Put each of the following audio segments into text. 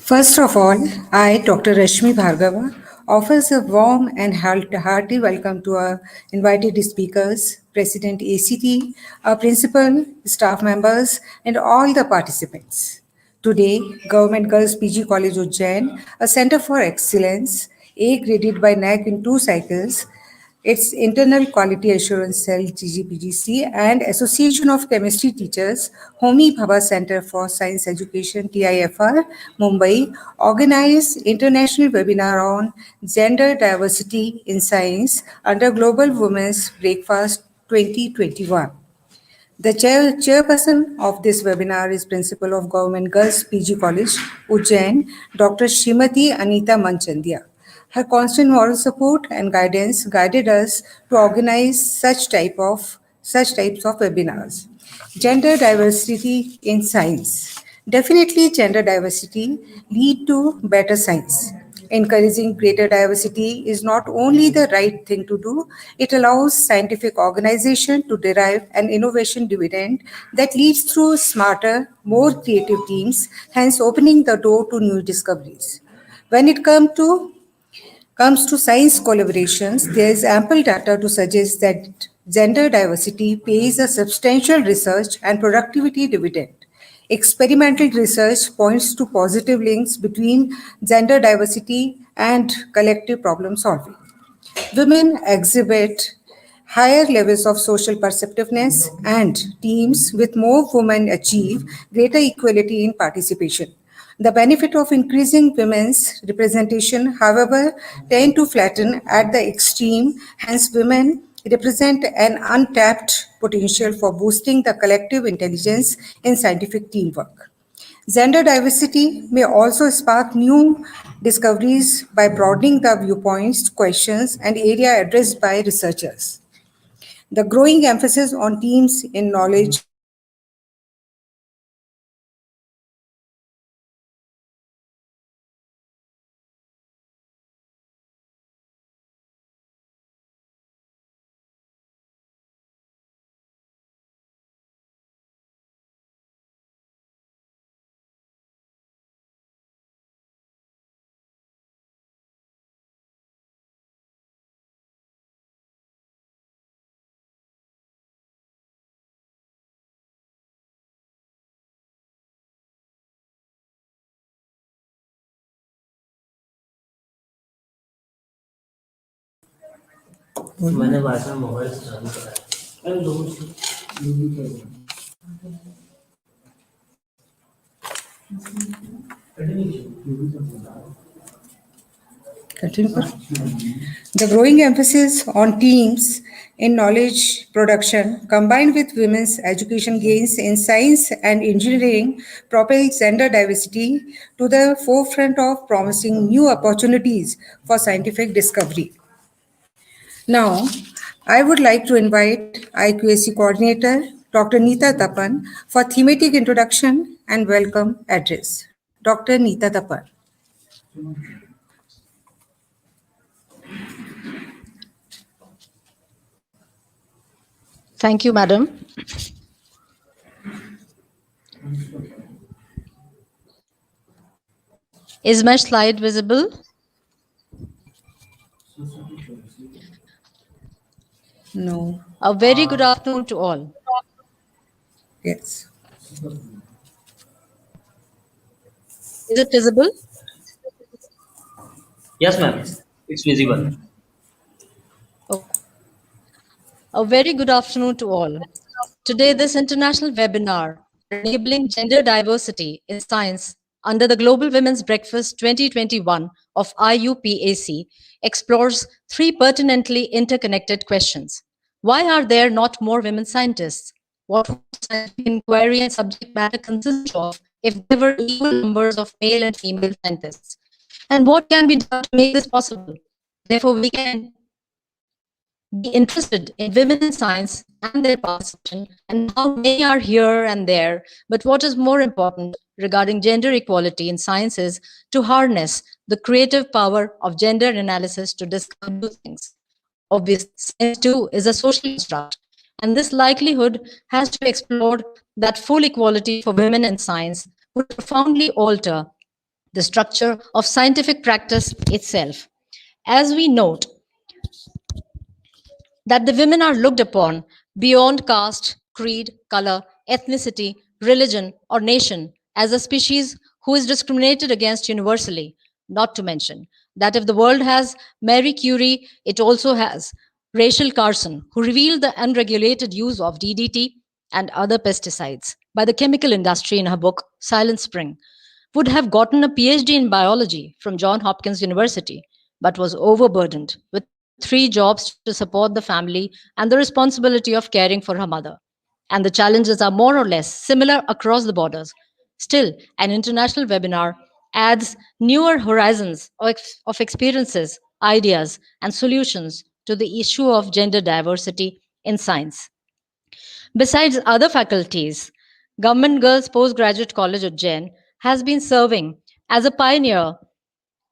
First of all, I, Dr. Rashmi Bhargava, offers a warm and hearty welcome to our invited speakers, President ACT, our principal, staff members, and all the participants. Today, Government Girls PG College Ujjain, a center for excellence, A graded by NAC in 2 cycles, its Internal Quality Assurance Cell GGPGC and Association of Chemistry Teachers, Homi Bhabha Center for Science Education TIFR, Mumbai, organized international webinar on gender diversity in science under Global Women's Breakfast 2021. The chairperson of this webinar is Principal of Government Girls PG College, Ujjain, Dr. Srimati Anita Manchandia. Her constant moral support and guidance guided us to organize such types of webinars. Gender diversity in science. Definitely, gender diversity lead to better science. Encouraging greater diversity is not only the right thing to do, it allows scientific organization to derive an innovation dividend that leads through smarter, more creative teams, hence opening the door to new discoveries. When it comes to science collaborations, there is ample data to suggest that gender diversity pays a substantial research and productivity dividend. Experimental research points to positive links between gender diversity and collective problem solving. Women exhibit higher levels of social perceptiveness, and teams with more women achieve greater equality in participation. The benefit of increasing women's representation, however, tend to flatten at the extreme, hence women represent an untapped potential for boosting the collective intelligence in scientific teamwork. Gender diversity may also spark new discoveries by broadening the viewpoints, questions, and area addressed by researchers. The growing emphasis on teams in knowledge मैंने बाद में mobile से चालू करा है लोगों से The growing emphasis on teams in knowledge production combined with women's education gains in science and engineering propels gender diversity to the forefront of promising new opportunities for scientific discovery. Now, I would like to invite IQAC coordinator Dr. Neeta Tapan for thematic introduction and welcome address. Dr. Neeta Tapan. Thank you, madam. Is my slide visible? No. A very good afternoon to all. Yes. Is it visible? Yes, ma'am. It's visible. Oh. A very good afternoon to all. Today, this international webinar, Enabling Gender Diversity in Science under the Global Women's Breakfast 2021 of IUPAC, explores 3 pertinently interconnected questions. Why are there not more women scientists? What would scientific inquiry and subject matter consist of if there were equal numbers of male and female scientists? And what can be done to make this possible? Therefore, we can be interested in women in science and their participation and how many are here and there. But what is more important regarding gender equality in science is to harness the creative power of gender analysis to discover new things. Obviously, science too is a social construct, and this likelihood has to be explored that full equality for women in science would profoundly alter the structure of scientific practice itself. As we note that the women are looked upon beyond caste, creed, color, ethnicity, religion, or nation as a species who is discriminated against universally, not to mention that if the world has Marie Curie, it also has Rachel Carson, who revealed the unregulated use of DDT and other pesticides by the chemical industry in her book Silent Spring, would have gotten a PhD in biology from Johns Hopkins University, but was overburdened with 3 jobs to support the family and the responsibility of caring for her mother. And the challenges are more or less similar across the borders. Still, an international webinar adds newer horizons of experiences, ideas, and solutions to the issue of gender diversity in science. Besides other faculties, Government Girls Postgraduate College Ujjain has been serving as a pioneer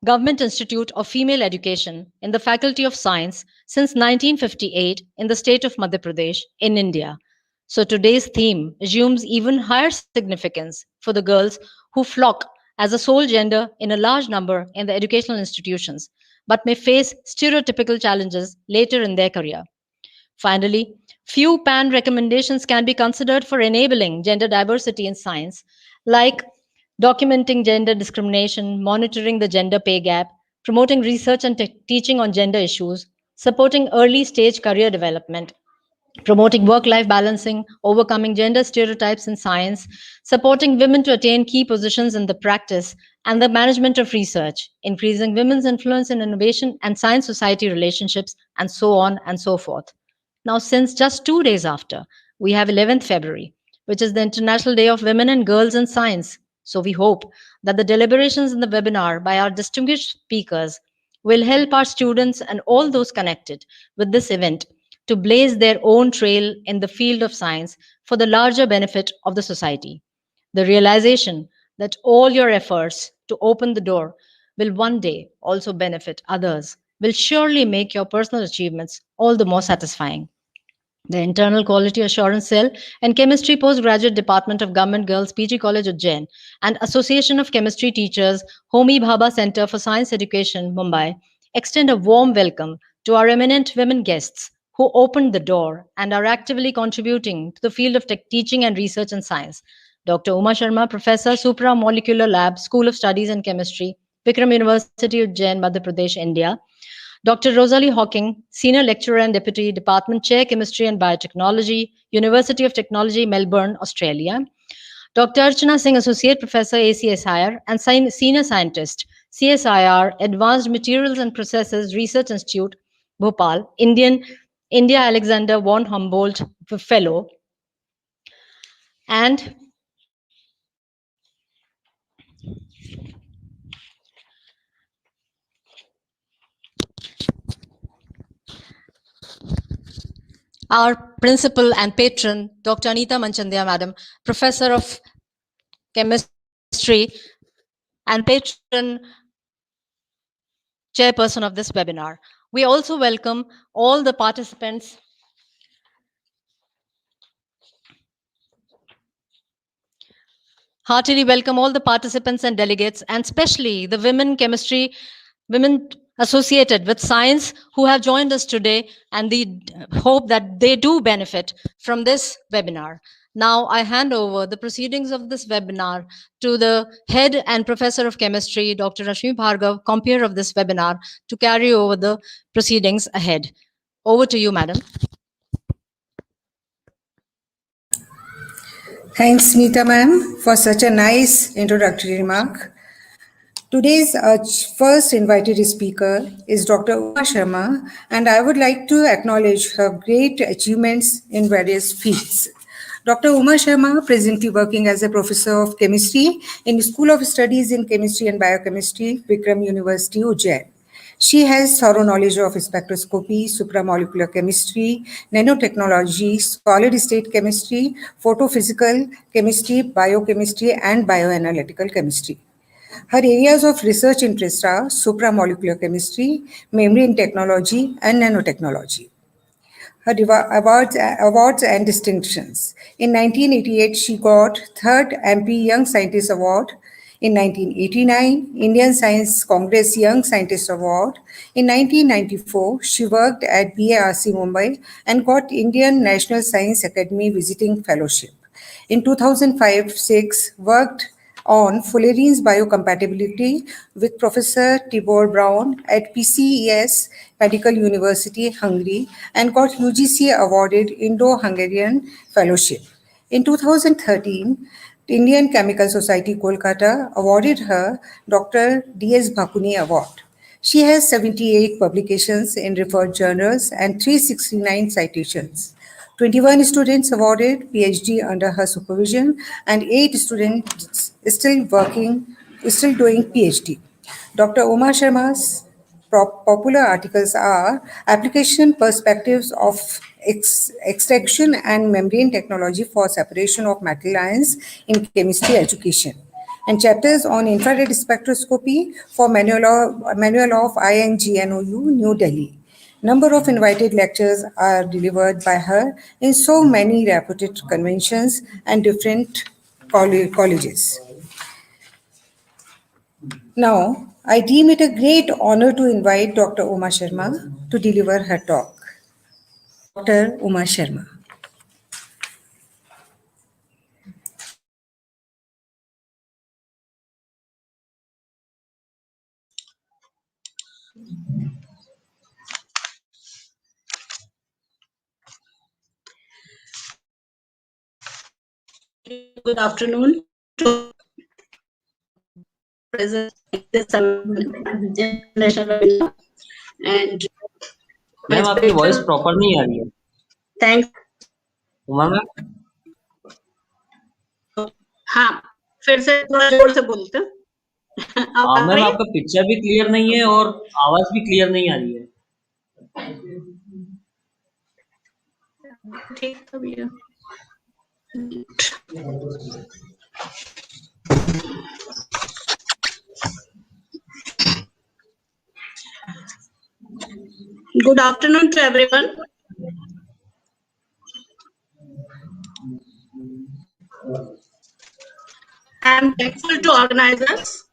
Government Institute of Female Education in the Faculty of Science since 1958 in the state of Madhya Pradesh in India. So today's theme assumes even higher significance for the girls who flock as a sole gender in a large number in the educational institutions, but may face stereotypical challenges later in their career. Finally, few PAN recommendations can be considered for enabling gender diversity in science, like documenting gender discrimination, monitoring the gender pay gap, promoting research and teaching on gender issues, supporting early stage career development, promoting work life balancing, overcoming gender stereotypes in science, supporting women to attain key positions in the practice and the management of research, increasing women's influence in innovation and science society relationships, and so on and so forth. Now, since just 2 days after, we have 11th February, which is the International Day of Women and Girls in Science. So we hope that the deliberations in the webinar by our distinguished speakers will help our students and all those connected with this event to blaze their own trail in the field of science for the larger benefit of the society. The realization that all your efforts to open the door will one day also benefit others will surely make your personal achievements all the more satisfying. The Internal Quality Assurance Cell and Chemistry Postgraduate Department of Government Girls PG College Ujjain and Association of Chemistry Teachers Homi Bhabha Center for Science Education Mumbai extend a warm welcome to our eminent women guests who opened the door and are actively contributing to the field of teaching and research in science. Dr. Uma Sharma, Professor, Supra Molecular Lab, School of Studies and Chemistry, Vikram University, Ujjain, Madhya Pradesh, India. Dr. Rosalie Hocking, Senior Lecturer and Deputy Department Chair, Chemistry and Biotechnology, University of Technology, Melbourne, Australia. Dr. Archana Singh, Associate Professor, ACSIR, and Senior Scientist, CSIR, Advanced Materials and Processes Research Institute, Bhopal, India Alexander von Humboldt Fellow. And our principal and patron, Dr. Anita Manchandia, Madam, Professor of Chemistry and patron chairperson of this webinar. We also welcome all the participants heartily welcome all the participants and delegates, and especially the women associated with science who have joined us today, and we hope that they do benefit from this webinar. Now I hand over the proceedings of this webinar to the head and professor of chemistry, Dr. Rashmi Bhargava, compeer of this webinar, to carry over the proceedings ahead. Over to you, madam. Thanks, Meeta ma'am, for such a nice introductory remark. Today's first invited speaker is Dr. Uma Sharma, and I would like to acknowledge her great achievements in various fields. Dr. Uma Sharma, presently working as a professor of chemistry in the School of Studies in Chemistry and Biochemistry, Vikram University, Ujjain. She has thorough knowledge of spectroscopy, supramolecular chemistry, nanotechnology, solid-state chemistry, photophysical chemistry, biochemistry, and bioanalytical chemistry. Her areas of research interest are supramolecular chemistry, membrane technology, and nanotechnology. her awards and distinctions. In 1988, she got 3rd MP Young Scientist Award. In 1989, Indian Science Congress Young Scientist Award. In 1994, she worked at BARC Mumbai and got Indian National Science Academy Visiting Fellowship. In 2005-6, worked on fullerene's biocompatibility with Professor Tibor Braun at PCES Medical University, Hungary, and got UGC awarded Indo-Hungarian Fellowship. In 2013, the Indian Chemical Society Kolkata awarded her Dr. D.S. Bhakuni Award. She has 78 publications in referred journals and 369 citations. 21 students awarded PhD under her supervision, and 8 students still doing PhD. Dr. Uma Sharma's popular articles are Application Perspectives of Extraction and Membrane Technology for Separation of Metal Ions in Chemistry Education, and chapters on infrared spectroscopy for Manual of INGNOU, New Delhi. Number of invited lectures are delivered by her in so many reputed conventions and different colleges. Now, I deem it a great honor to invite Dr. Uma Sharma to deliver her talk. Dr. Uma Sharma. Good afternoon to present this international webinar, and ma'am आपकी voice proper नहीं आ रही है. thanks. Uma ma'am, हाँ, फिर से थोड़ा जोर से बोलते हैं. मैम आपका पिक्चर भी क्लियर नहीं है और आवाज भी क्लियर नहीं आ रही है. ठीक है भैया. Good afternoon to everyone. I am thankful to organizers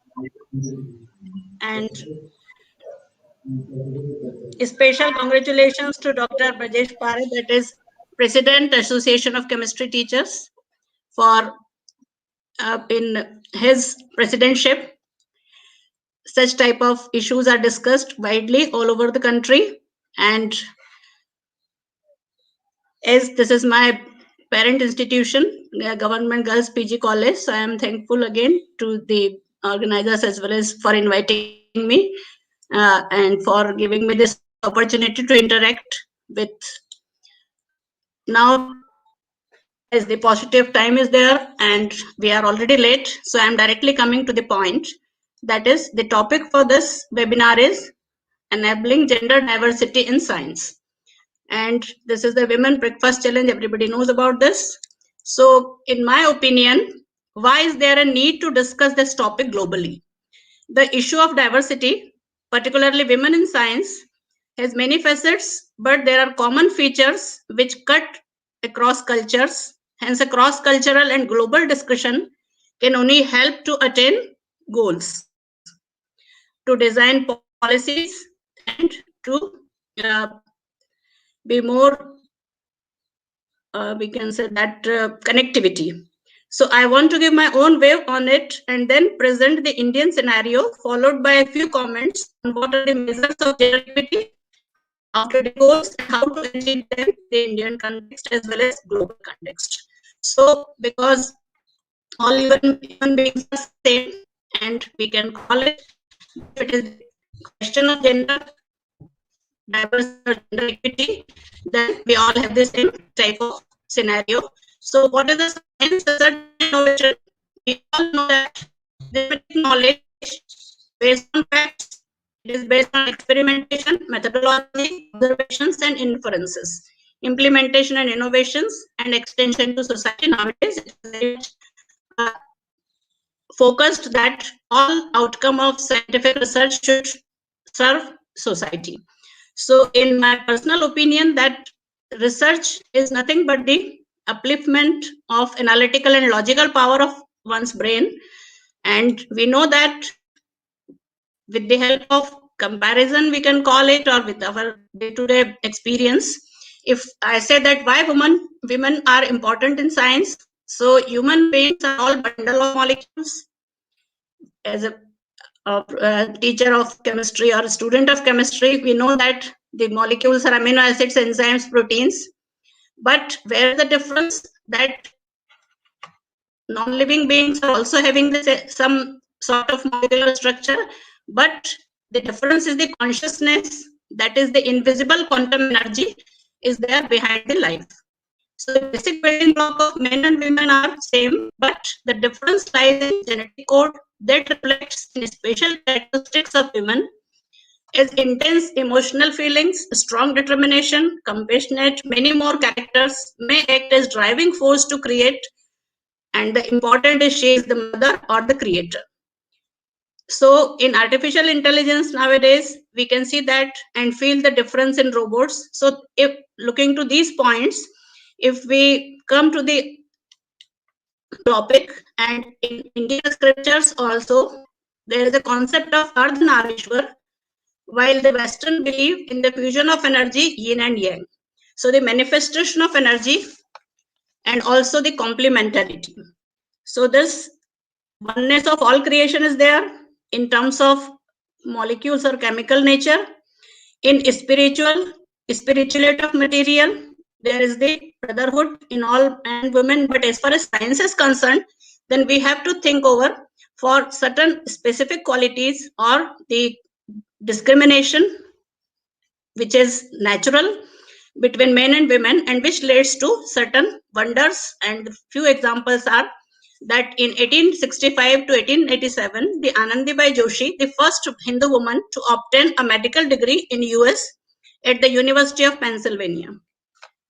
and special congratulations to Dr. Brajesh Pare, that is President Association of Chemistry Teachers, for in his presidentship such type of issues are discussed widely all over the country, and as this is my parent institution, Government Girls PG College, so I am thankful again to the organizers as well as for inviting me and for giving me this opportunity to interact with. Now, as the positive time is there and we are already late, so I am directly coming to the point. That is, the topic for this webinar is Enabling Gender Diversity in Science. And this is the Women Breakfast Challenge. Everybody knows about this. So in my opinion, why is there a need to discuss this topic globally? The issue of diversity, particularly women in science, has many facets, but there are common features which cut across cultures. Hence, a cross-cultural and global discussion can only help to attain goals, to design policies, and to be more, we can say that, connectivity. So I want to give my own view on it and then present the Indian scenario, followed by a few comments on what are the measures of gender equity, after the goals, and how to achieve them in the Indian context as well as global context. So because all human beings are same, and we can call it, if it is question of gender diversity or gender equity, then we all have the same type of scenario. So what is the science, research, and innovation? We all know that the knowledge based on facts, it is based on experimentation, methodology, observations, and inferences. Implementation and innovations and extension to society nowadays is very much focused that all outcome of scientific research should serve society. So in my personal opinion, that research is nothing but the upliftment of analytical and logical power of one's brain. And we know that with the help of comparison, we can call it, or with our day-to-day experience, if I say that why women are important in science, so human beings are all bundle of molecules. As a teacher of chemistry or a student of chemistry, we know that the molecules are amino acids, enzymes, proteins. But where the difference that non-living beings are also having this some sort of molecular structure, but the difference is the consciousness, that is the invisible quantum energy is there behind the life. So the basic building block of men and women are same, but the difference lies in genetic code that reflects in special characteristics of women as intense emotional feelings, strong determination, compassionate, many more characters may act as driving force to create, and the important is she is the mother or the creator. So in artificial intelligence nowadays, we can see that and feel the difference in robots. So if looking to these points, if we come to the topic, and in Indian scriptures also, there is a concept of Ardhanarishwar, while the Western believe in the fusion of energy, yin and yang. So the manifestation of energy and also the complementarity. So this oneness of all creation is there in terms of molecules or chemical nature. In spirituality of material, there is the brotherhood in all men and women. But as far as science is concerned, then we have to think over for certain specific qualities or the discrimination which is natural between men and women, and which leads to certain wonders. And few examples are that in 1865 to 1887, the Anandibai Joshi, the first Hindu woman to obtain a medical degree in US at the University of Pennsylvania.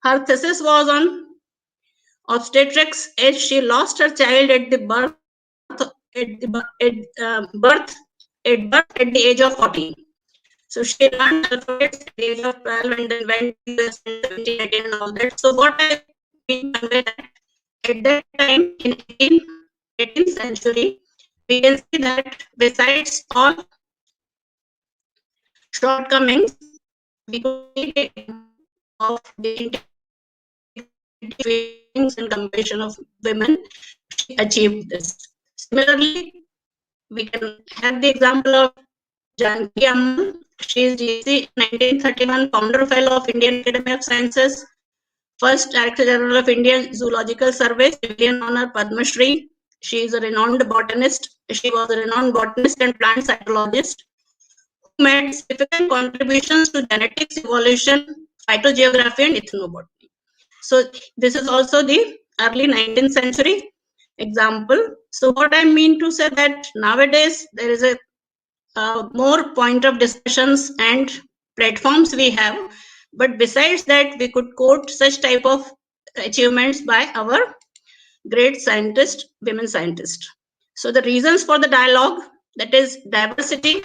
Her thesis was on obstetrics, as she lost her child at the birth at the age of 14. So she learned alphabets at the age of 12 and then went to US in 17, 18 and all that. So what I mean convey that at that time in 18th century, we can see that besides all shortcomings, we could see the of the feelings and compassion of women, she achieved this. Similarly, we can have the example of Janaki Ammal. She is GC 1931 founder fellow of Indian Academy of Sciences, first Director General of Indian Zoological Survey, civilian honor Padma Shri. She is a renowned botanist. She was a renowned botanist and plant cytologist who made significant contributions to genetics, evolution, phytogeography, and ethnobotany. So this is also the early 19th century example. So what I mean to say that nowadays there is a more point of discussions and platforms we have, but besides that we could quote such type of achievements by our great scientists, women scientists. So the reasons for the dialogue, that is diversity,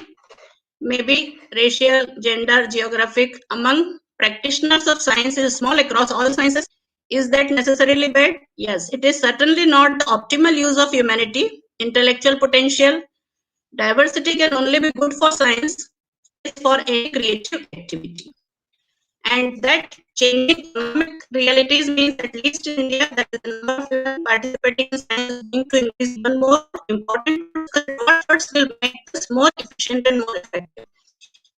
maybe racial, gender, geographic, among practitioners of science is small across all sciences. Is that necessarily bad? Yes, it is certainly not the optimal use of humanity, intellectual potential. Diversity can only be good for science, for any creative activity. And that changing economic realities means, at least in India, that the number of women participating in science is going to increase even more. Important efforts will make this more efficient and more effective.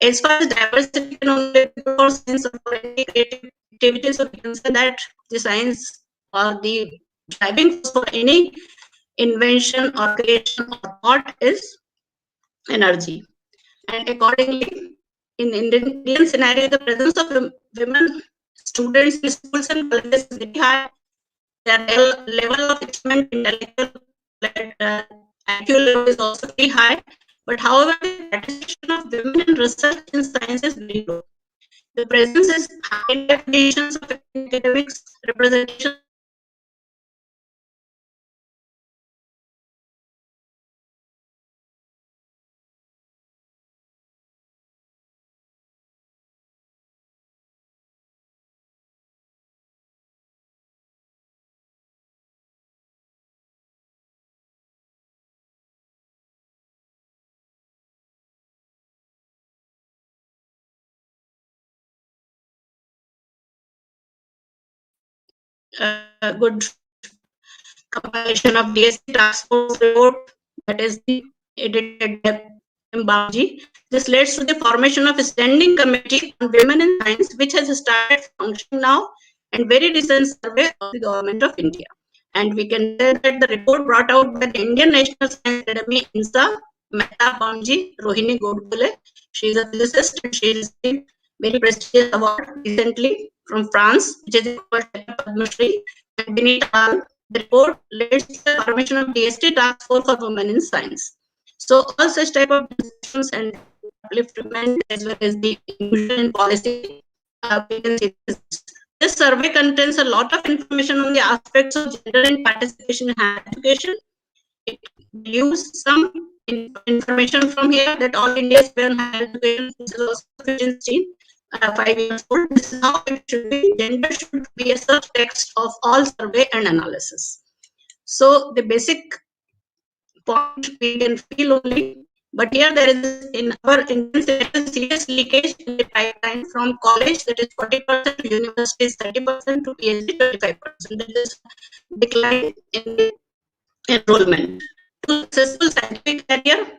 As far as diversity can only be good for science or for any creative activity, so we can say that the science or the driving force for any invention or creation or thought is energy. And accordingly, in Indian scenario, the presence of women students in schools and colleges is very high. Their level of achievement, intellectual IQ level is also very high. But however, the participation of women in research in science is very low. The presence is high definitions of academics, representation good compilation of DSC task force report, that is the edited by Baji. This leads to the formation of a standing committee on women in science, which has started functioning now, and very recent survey of the government of India. And we can say that the report brought out by the Indian National Science Academy, INSA, Mehta Bamji, Rohini Godbole. She is a physicist and she received very prestigious award recently from France, which is the Padma Shri, and Binit Al. The report leads to the formation of DST task force for women in science. So all such type of discussions and upliftment as well as the inclusion in policy, we can see this survey contains a lot of information on the aspects of gender and participation in higher education. It gives some information from here that all India survey on higher education is also 5 years old. This is how it should be. Gender should be a subtext of all survey and analysis. So the basic point we can feel only, but here there is in our Indian serious leakage in the pipeline from college, that is 40%, to universities 30%, to PhD 25%. That is decline in the enrollment. To successful scientific career,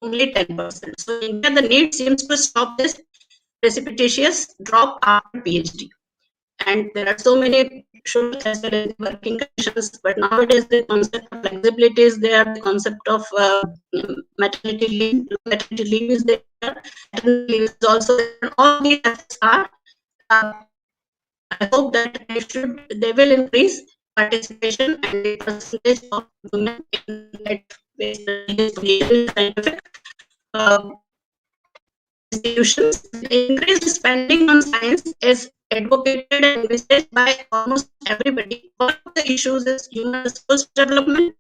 only 10%. So in India, the need seems to stop this precipitous drop after PhD. And there are so many social as well as working conditions, but nowadays the concept of flexibility is there, the concept of maternity leave is there, maternity leave is also there. All these are, I hope that they will increase participation and the percentage of women in scientific institutions. Increased spending on science is advocated and envisaged by almost everybody. One of the issues is human resource development.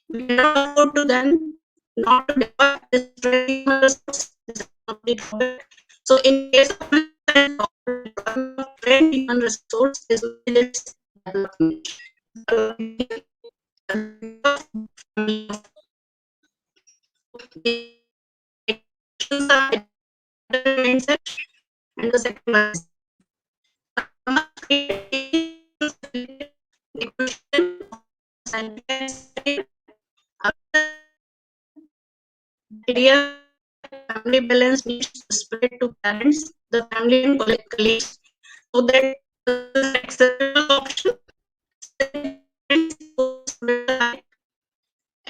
We cannot afford to then not to develop this human resource. This is not the drawback. So in case of trained human resource is its development. Mindset, and the second one is idea family balance needs to spread to parents, the family and colleagues, so that the acceptable option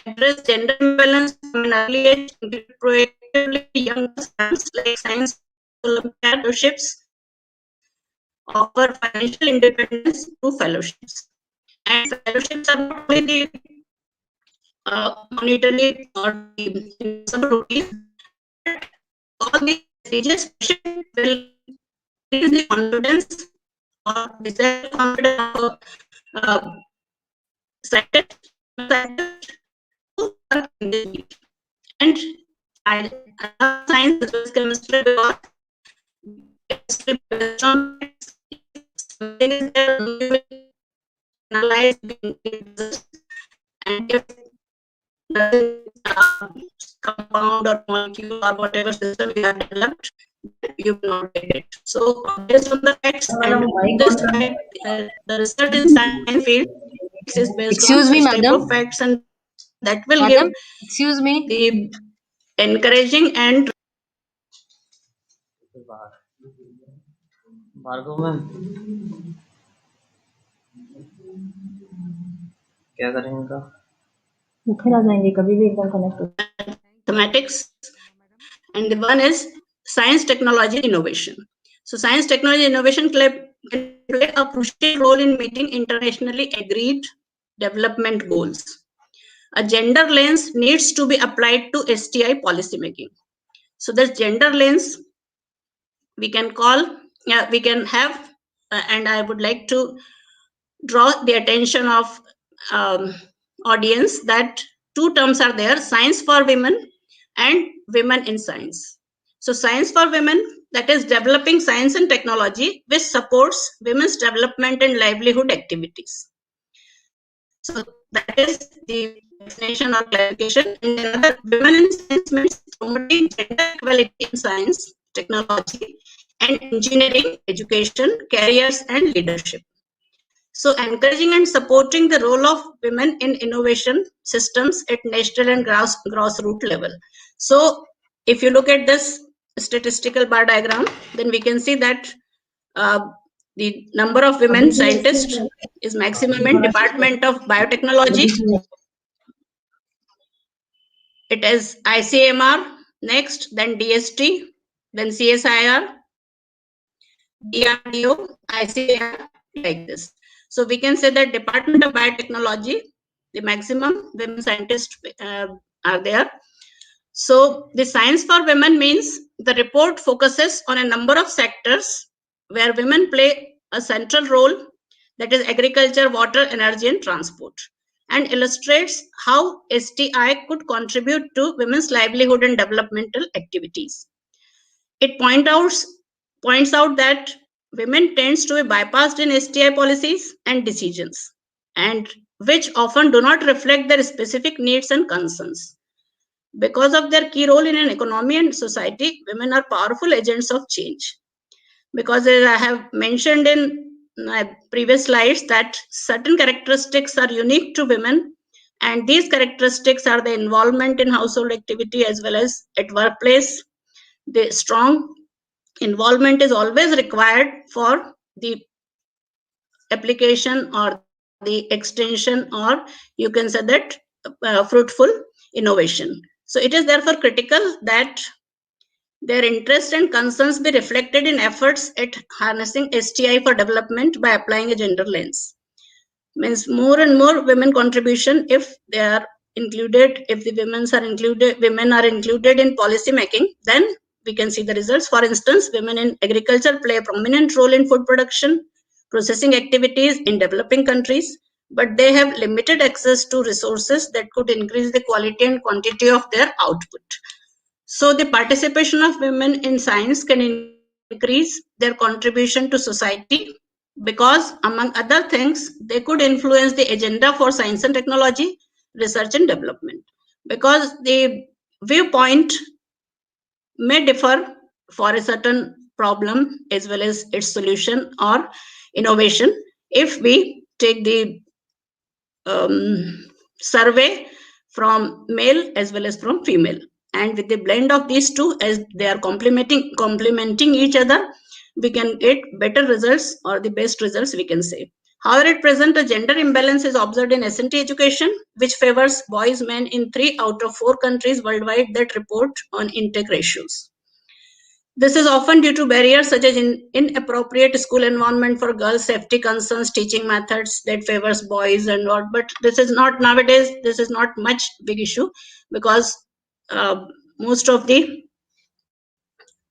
address gender imbalance from an early age, proactively young students like science olympiadships, offer financial independence through fellowships. And fellowships are not only the monetary or some rupees, all the prestigious will increase the confidence or desire confidence of scientists to work in this field. And I love science as well as chemistry because chemistry based on something is there, we will analyze and if compound or molecule or whatever system you have developed, you will not get it. So based on the facts and this the research in science field is based Excuse on me, such type madam. of facts, and that will Madam, give excuse me. the encouraging and Bhargav ma'am क्या करेंगे इनका? फिर आ जाएंगे कभी भी एकदम connect हो mathematics, and the one is science, technology, innovation. So science, technology, innovation can play a crucial role in meeting internationally agreed development goals. A gender lens needs to be applied to STI policy making. So this gender lens we can have, and I would like to draw the attention of audience that two terms are there: science for women and women in science. So science for women, that is developing science and technology which supports women's development and livelihood activities. So that is the definition or clarification. And another, women in science means promoting gender equality in science, technology, and engineering, education, careers, and leadership. So encouraging and supporting the role of women in innovation systems at national and grassroots level. So if you look at this statistical bar diagram, then we can see that the number of women scientists is maximum in Department of Biotechnology. It is ICMR next, then DST, then CSIR, DRDO, ICAR, like this. So we can say that Department of Biotechnology, the maximum women scientists are there. So the science for women means the report focuses on a number of sectors where women play a central role, that is agriculture, water, energy, and transport, and illustrates how STI could contribute to women's livelihood and developmental activities. It points out that women tends to be bypassed in STI policies and decisions, and which often do not reflect their specific needs and concerns. Because of their key role in an economy and society, women are powerful agents of change. Because as I have mentioned in my previous slides, that certain characteristics are unique to women, and these characteristics are the involvement in household activity as well as at workplace. The strong involvement is always required for the application or the extension, or you can say that fruitful innovation. So it is therefore critical that their interests and concerns be reflected in efforts at harnessing STI for development by applying a gender lens. Means more and more women contribution, if they are included, if the women are included in policy making, then we can see the results. For instance, women in agriculture play a prominent role in food production, processing activities in developing countries, but they have limited access to resources that could increase the quality and quantity of their output. So the participation of women in science can increase their contribution to society, because among other things, they could influence the agenda for science and technology, research and development. Because the viewpoint may differ for a certain problem as well as its solution or innovation. If we take the survey from male as well as from female, and with the blend of these two, as they are complementing each other, we can get better results or the best results, we can say. However, at present, a gender imbalance is observed in S&T education, which favors boys men in 3 out of 4 countries worldwide that report on intake ratios. This is often due to barriers such as inappropriate school environment for girls, safety concerns, teaching methods that favors boys and what. But this is not nowadays, this is not much big issue, because most of the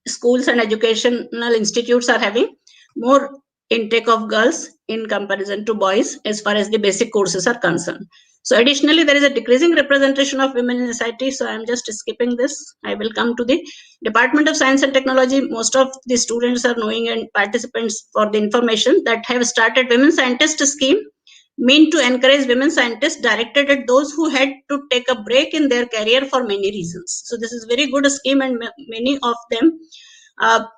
schools and educational institutes are having more intake of girls in comparison to boys as far as the basic courses are concerned. So additionally, there is a decreasing representation of women in society. So I'm just skipping this. I will come to the Department of Science and Technology. Most of the students are knowing, and participants for the information, that have started Women Scientist scheme, mean to encourage women scientists, directed at those who had to take a break in their career for many reasons. So this is very good scheme, and many of them,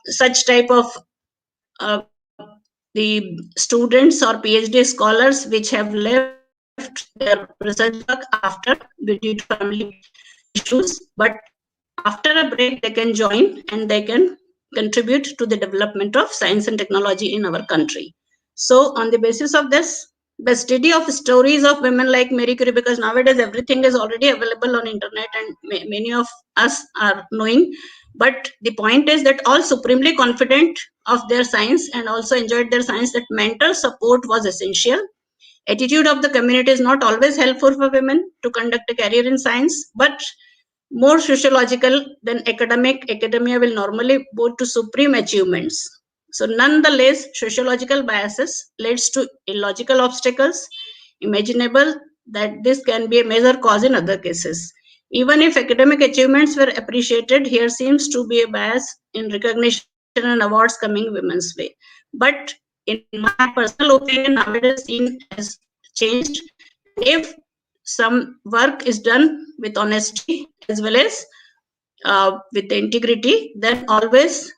such type of the students or PhD scholars which have left their research work after, due to family issues, but after a break they can join and they can contribute to the development of science and technology in our country. So on the basis of this, the study of stories of women like Marie Curie, because nowadays everything is already available on internet and many of us are knowing, but the point is that all supremely confident of their science and also enjoyed their science, that mental support was essential. Attitude of the community is not always helpful for women to conduct a career in science, but more sociological than academic. Academia will normally both to supreme achievements. So nonetheless, sociological biases leads to illogical obstacles, imaginable that this can be a major cause in other cases. Even if academic achievements were appreciated, here seems to be a bias in recognition and awards coming women's way. But in my personal opinion, nowadays scene has changed. If some work is done with honesty as well as with the integrity, then always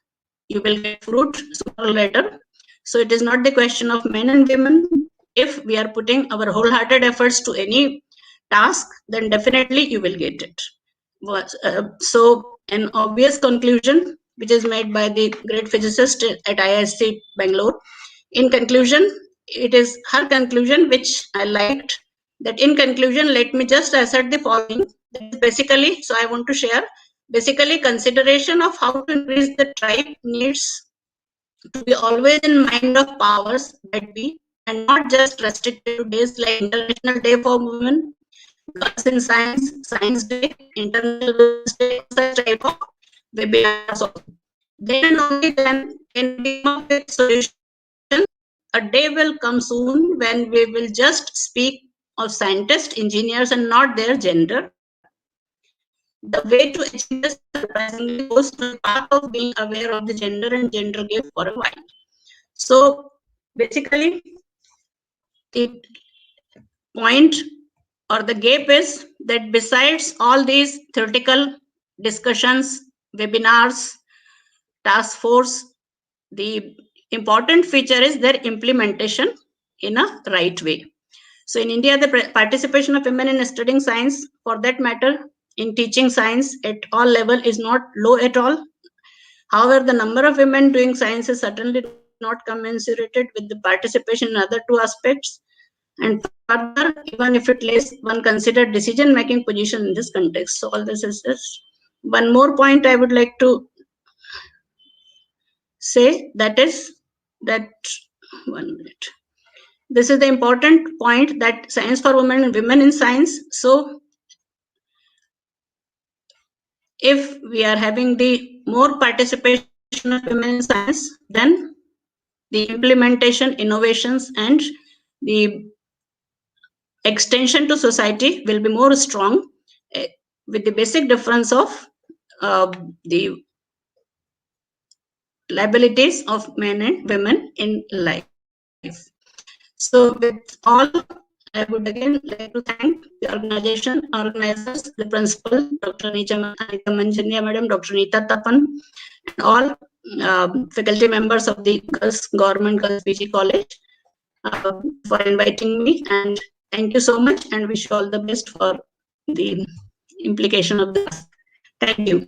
you will get fruit sooner or later. So it is not the question of men and women. if we are putting our wholehearted efforts to any task, then definitely you will get it. So an obvious conclusion which is made by the great physicist at IISc Bangalore, in conclusion, it is her conclusion which I liked, that in conclusion, let me just assert the following. Basically, so I want to share, basically consideration of how to increase the tribe needs to be always in mind of powers that be, and not just restricted to days like International Day for Women, Girls in Science, Science Day, International Women's Day, such type of webinars also. Then and only then can we come up with solutions. A day will come soon when we will just speak of scientists, engineers, and not their gender. The way to achieve this surprisingly goes to the path of being aware of the gender and gender gap for a while. So basically, the point or the gap is that besides all these theoretical discussions, webinars, task force, the important feature is their implementation in a right way. So in India, the participation of women in studying science, for that matter, in teaching science at all level is not low at all. However, the number of women doing science is certainly not commensurated with the participation in other two aspects. And further, even if it lays one considered decision-making position in this context. So all this is just one more point I would like to say, that is that, 1 minute. This is the important point, that science for women and women in science. So if we are having the more participation of women in science, then the implementation, innovations, and the extension to society will be more strong, with the basic difference of the liabilities of men and women in life. So with all, I would again like to thank the organizers, the principal, Dr. Anita Manjanya Madam, Dr. Nita Tapan, and all faculty members of the Government Girls PG College for inviting me. And thank you so much, and wish you all the best for the implication of this. Thank you.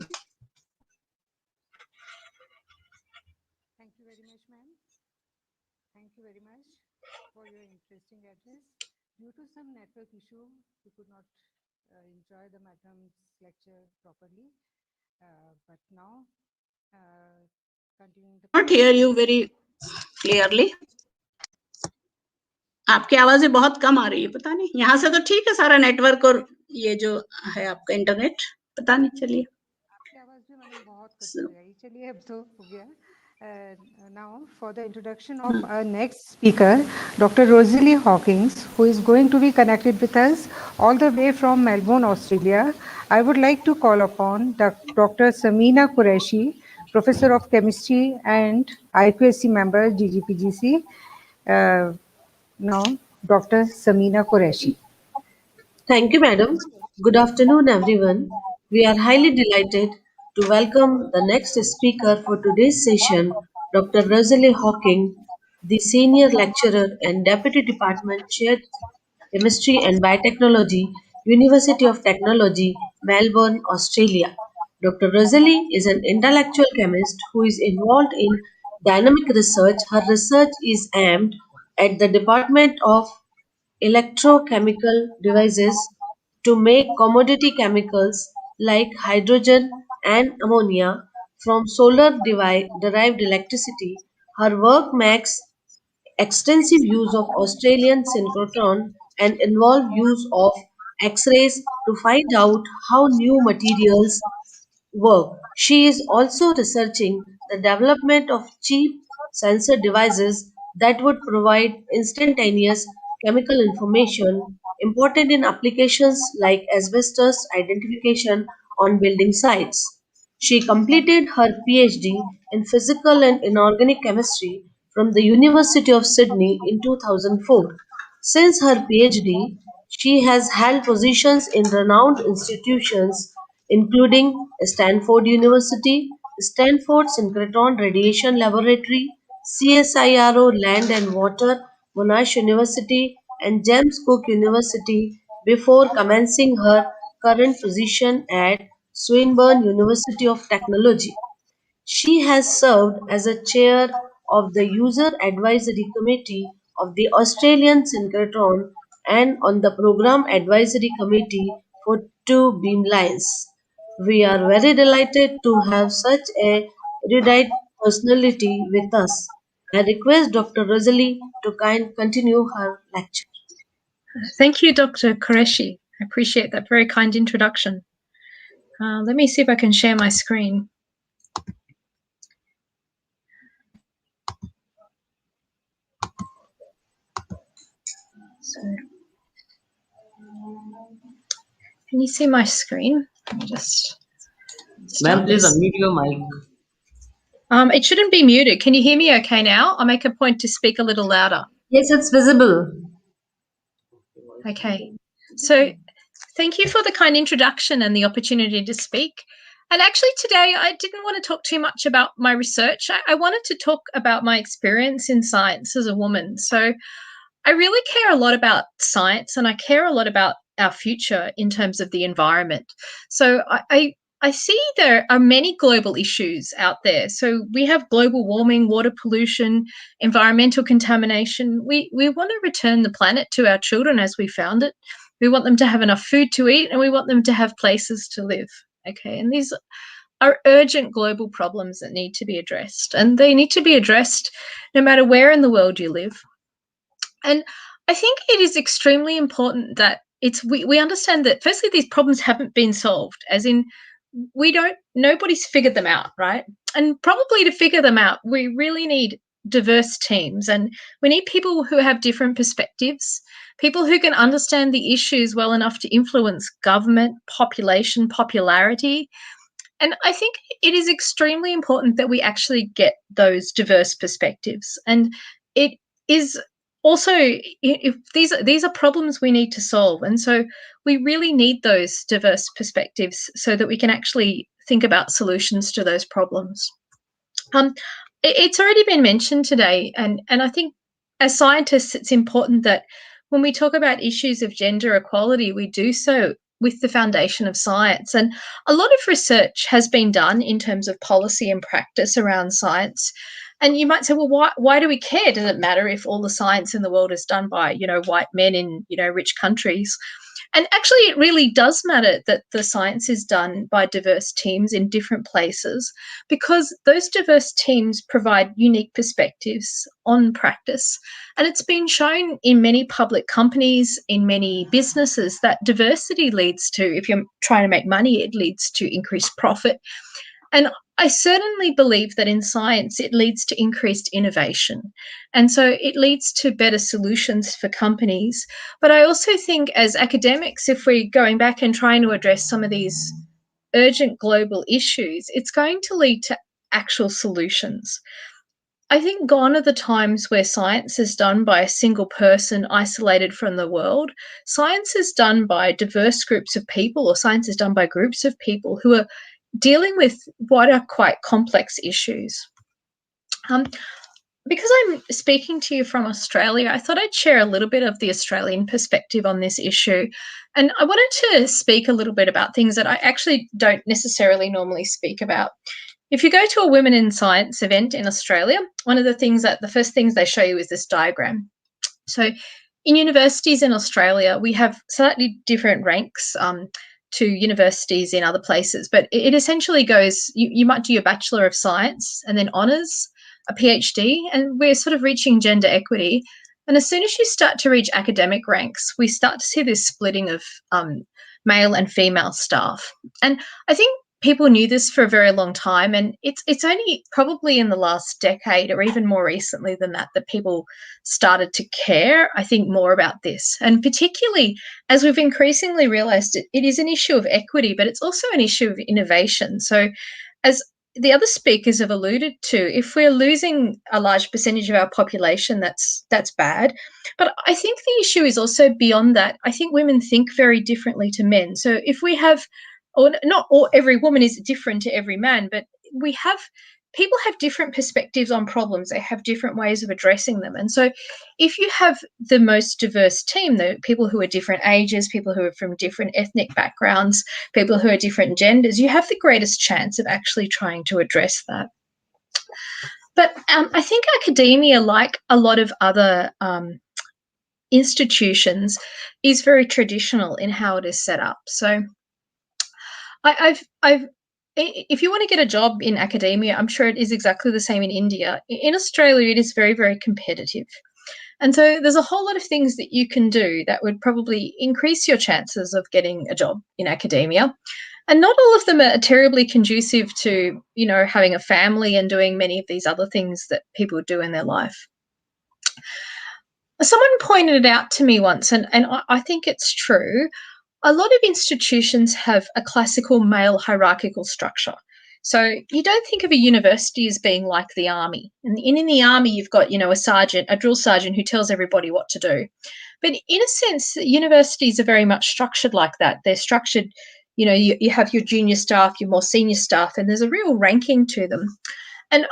Thank you very much, ma'am. Thank you very much for your interesting address. Due to some network issue, we could not enjoy the madam's lecture properly. But now, continuing the... Not hear you very clearly. आपकी आवाजें बहुत कम आ रही है, पता नहीं, यहाँ से तो ठीक है सारा नेटवर्क, और ये जो है आपका इंटरनेट, पता नहीं, चलिए आपकी आवाज भी मैडम बहुत कट गई, चलिए अब तो हो गया. Now for the introduction of our next speaker, Dr. Rosalie Hocking, who is going to be connected with us all the way from Melbourne, Australia. I would like to call upon Dr. Samina Qureshi, Professor of Chemistry and IQSC member, GGPGC. Now, Dr. Samina Qureshi. Thank you, madam. Good afternoon, everyone. We are highly delighted to welcome the next speaker for today's session, Dr. Rosalie Hocking, the Senior Lecturer and Deputy Department Chair, Chemistry and Biotechnology, University of Technology, Melbourne, Australia. Dr. Rosalie is an intellectual chemist who is involved in dynamic research. Her research is aimed at the department of electrochemical devices to make commodity chemicals like hydrogen and ammonia from solar derived electricity. Her work makes extensive use of Australian synchrotron and involve use of X-rays to find out how new materials work. She is also researching the development of cheap sensor devices that would provide instantaneous chemical information important in applications like asbestos identification on building sites. She completed her PhD in physical and inorganic chemistry from the University of Sydney in 2004. Since her PhD, she has held positions in renowned institutions including Stanford University, Stanford Synchrotron Radiation Laboratory, CSIRO Land and Water Monash University, and James Cook University before commencing her current position at Swinburne University of Technology. She has served as a chair of the User Advisory Committee of the Australian Synchrotron and on the Program Advisory Committee for two beamlines. We are very delighted to have such a erudite personality with us. I request Dr. Rosalie to continue her lecture. Thank you, Dr. Qureshi. I appreciate that very kind introduction. Let me see if I can share my screen. So, can you see my screen? Let me just start Ma'am, please this. unmute your mic. It shouldn't be muted. Can you hear me okay now? I'll make a point to speak a little louder. Yes, it's visible. Okay. So thank you for the kind introduction and the opportunity to speak. And actually today I didn't want to talk too much about my research. I wanted to talk about my experience in science as a woman. So I really care a lot about science and I care a lot about our future in terms of the environment. So I see there are many global issues out there. So we have global warming, water pollution, environmental contamination. We want to return the planet to our children as we found it. We want them to have enough food to eat and we want them to have places to live. Okay, and these are urgent global problems that need to be addressed. And they need to be addressed no matter where in the world you live. And I think it is extremely important that we understand that firstly these problems haven't been solved, as in nobody's figured them out, right? And probably to figure them out, we really need diverse teams and we need people who have different perspectives, people who can understand the issues well enough to influence government, population, popularity. And I think it is extremely important that we actually get those diverse perspectives. And it is also, if these are problems we need to solve. And so we really need those diverse perspectives so that we can actually think about solutions to those problems. It's already been mentioned today, and I think as scientists, it's important that when we talk about issues of gender equality, we do so with the foundation of science. And a lot of research has been done in terms of policy and practice around science. And you might say, well, why do we care? Does it matter if all the science in the world is done by, white men in, rich countries? And actually, it really does matter that the science is done by diverse teams in different places, because those diverse teams provide unique perspectives on practice. And it's been shown in many public companies, in many businesses, that diversity leads to, if you're trying to make money, it leads to increased profit. And I certainly believe that in science, it leads to increased innovation. And so it leads to better solutions for companies. But I also think as academics, if we're going back and trying to address some of these urgent global issues, it's going to lead to actual solutions. I think gone are the times where science is done by a single person isolated from the world. Science is done by diverse groups of people, or science is done by groups of people who are dealing with what are quite complex issues. Because I'm speaking to you from Australia, I thought I'd share a little bit of the Australian perspective on this issue. And I wanted to speak a little bit about things that I actually don't necessarily normally speak about. If you go to a Women in Science event in Australia, one of the first things they show you is this diagram. So in universities in Australia, we have slightly different ranks to universities in other places, but it essentially goes, you might do your Bachelor of Science and then honours, a PhD, and we're sort of reaching gender equity. And as soon as you start to reach academic ranks, we start to see this splitting of male and female staff. And I think people knew this for a very long time, and it's only probably in the last decade or even more recently than that people started to care, I think, more about this. And particularly as we've increasingly realised it is an issue of equity, but it's also an issue of innovation. So as the other speakers have alluded to, if we're losing a large percentage of our population, that's bad. But I think the issue is also beyond that. I think women think very differently to men. So if we have, or not all, every woman is different to every man, but we have people have different perspectives on problems. They have different ways of addressing them. And so if you have the most diverse team, the people who are different ages, people who are from different ethnic backgrounds, people who are different genders, you have the greatest chance of actually trying to address that. But I think academia, like a lot of other institutions, is very traditional in how it is set up. So if you want to get a job in academia, I'm sure it is exactly the same in India. In Australia, it is very, very competitive. And so there's a whole lot of things that you can do that would probably increase your chances of getting a job in academia. And not all of them are terribly conducive to, you know, having a family and doing many of these other things that people do in their life. Someone pointed it out to me once, and I think it's true. A lot of institutions have a classical male hierarchical structure. So you don't think of a university as being like the army. And in the army, you've got, you know, a sergeant, a drill sergeant who tells everybody what to do. But in a sense, universities are very much structured like that. They're structured, you know, you have your junior staff, your more senior staff, and there's a real ranking to them. And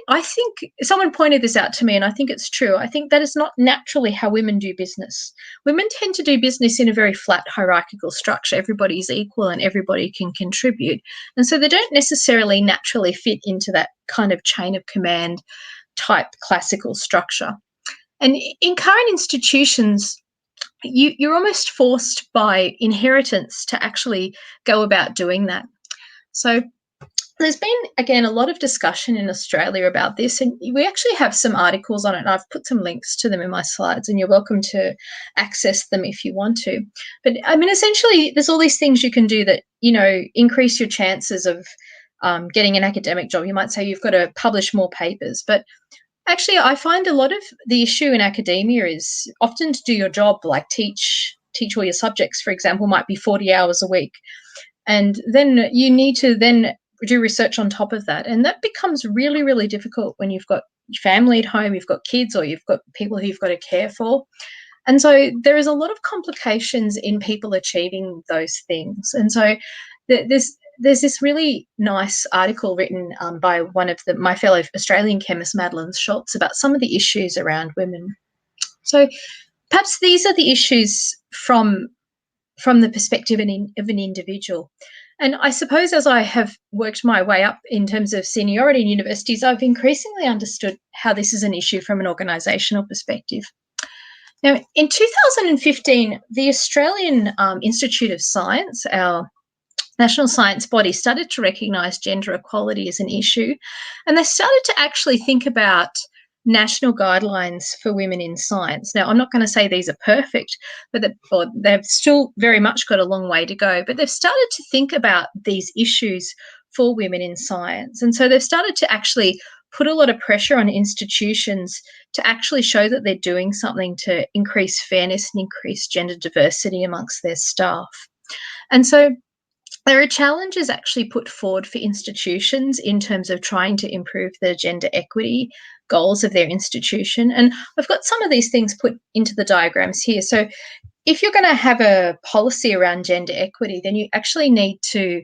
I think someone pointed this out to me, and I think it's true. I think that is not naturally how women do business. Women tend to do business in a very flat hierarchical structure. Everybody's equal and everybody can contribute. And so they don't necessarily naturally fit into that kind of chain of command type classical structure. And in current institutions, you're almost forced by inheritance to actually go about doing that. So there's been, again, a lot of discussion in Australia about this, and we actually have some articles on it, and I've put some links to them in my slides, and you're welcome to access them if you want to. But, I mean, essentially, there's all these things you can do that, you know, increase your chances of getting an academic job. You might say you've got to publish more papers, but actually, I find a lot of the issue in academia is often to do your job, like teach all your subjects, for example, might be 40 hours a week. And then you need to then do research on top of that. And that becomes really, really difficult when you've got family at home, you've got kids, or you've got people who you've got to care for. And so there is a lot of complications in people achieving those things. And so there's this really nice article written by one of my fellow Australian chemist, Madeline Schultz, about some of the issues around women. So perhaps these are the issues from the perspective of an individual. And I suppose as I have worked my way up in terms of seniority in universities, I've increasingly understood how this is an issue from an organisational perspective. Now, in 2015, the Australian Institute of Science, our national science body, started to recognise gender equality as an issue, and they started to actually think about national guidelines for women in science. Now, I'm not going to say these are perfect, but they've still very much got a long way to go, but they've started to think about these issues for women in science. And so they've started to actually put a lot of pressure on institutions to actually show that they're doing something to increase fairness and increase gender diversity amongst their staff. And so there are challenges actually put forward for institutions in terms of trying to improve the gender equity goals of their institution. And I've got some of these things put into the diagrams here. So if you're going to have a policy around gender equity, then you actually need to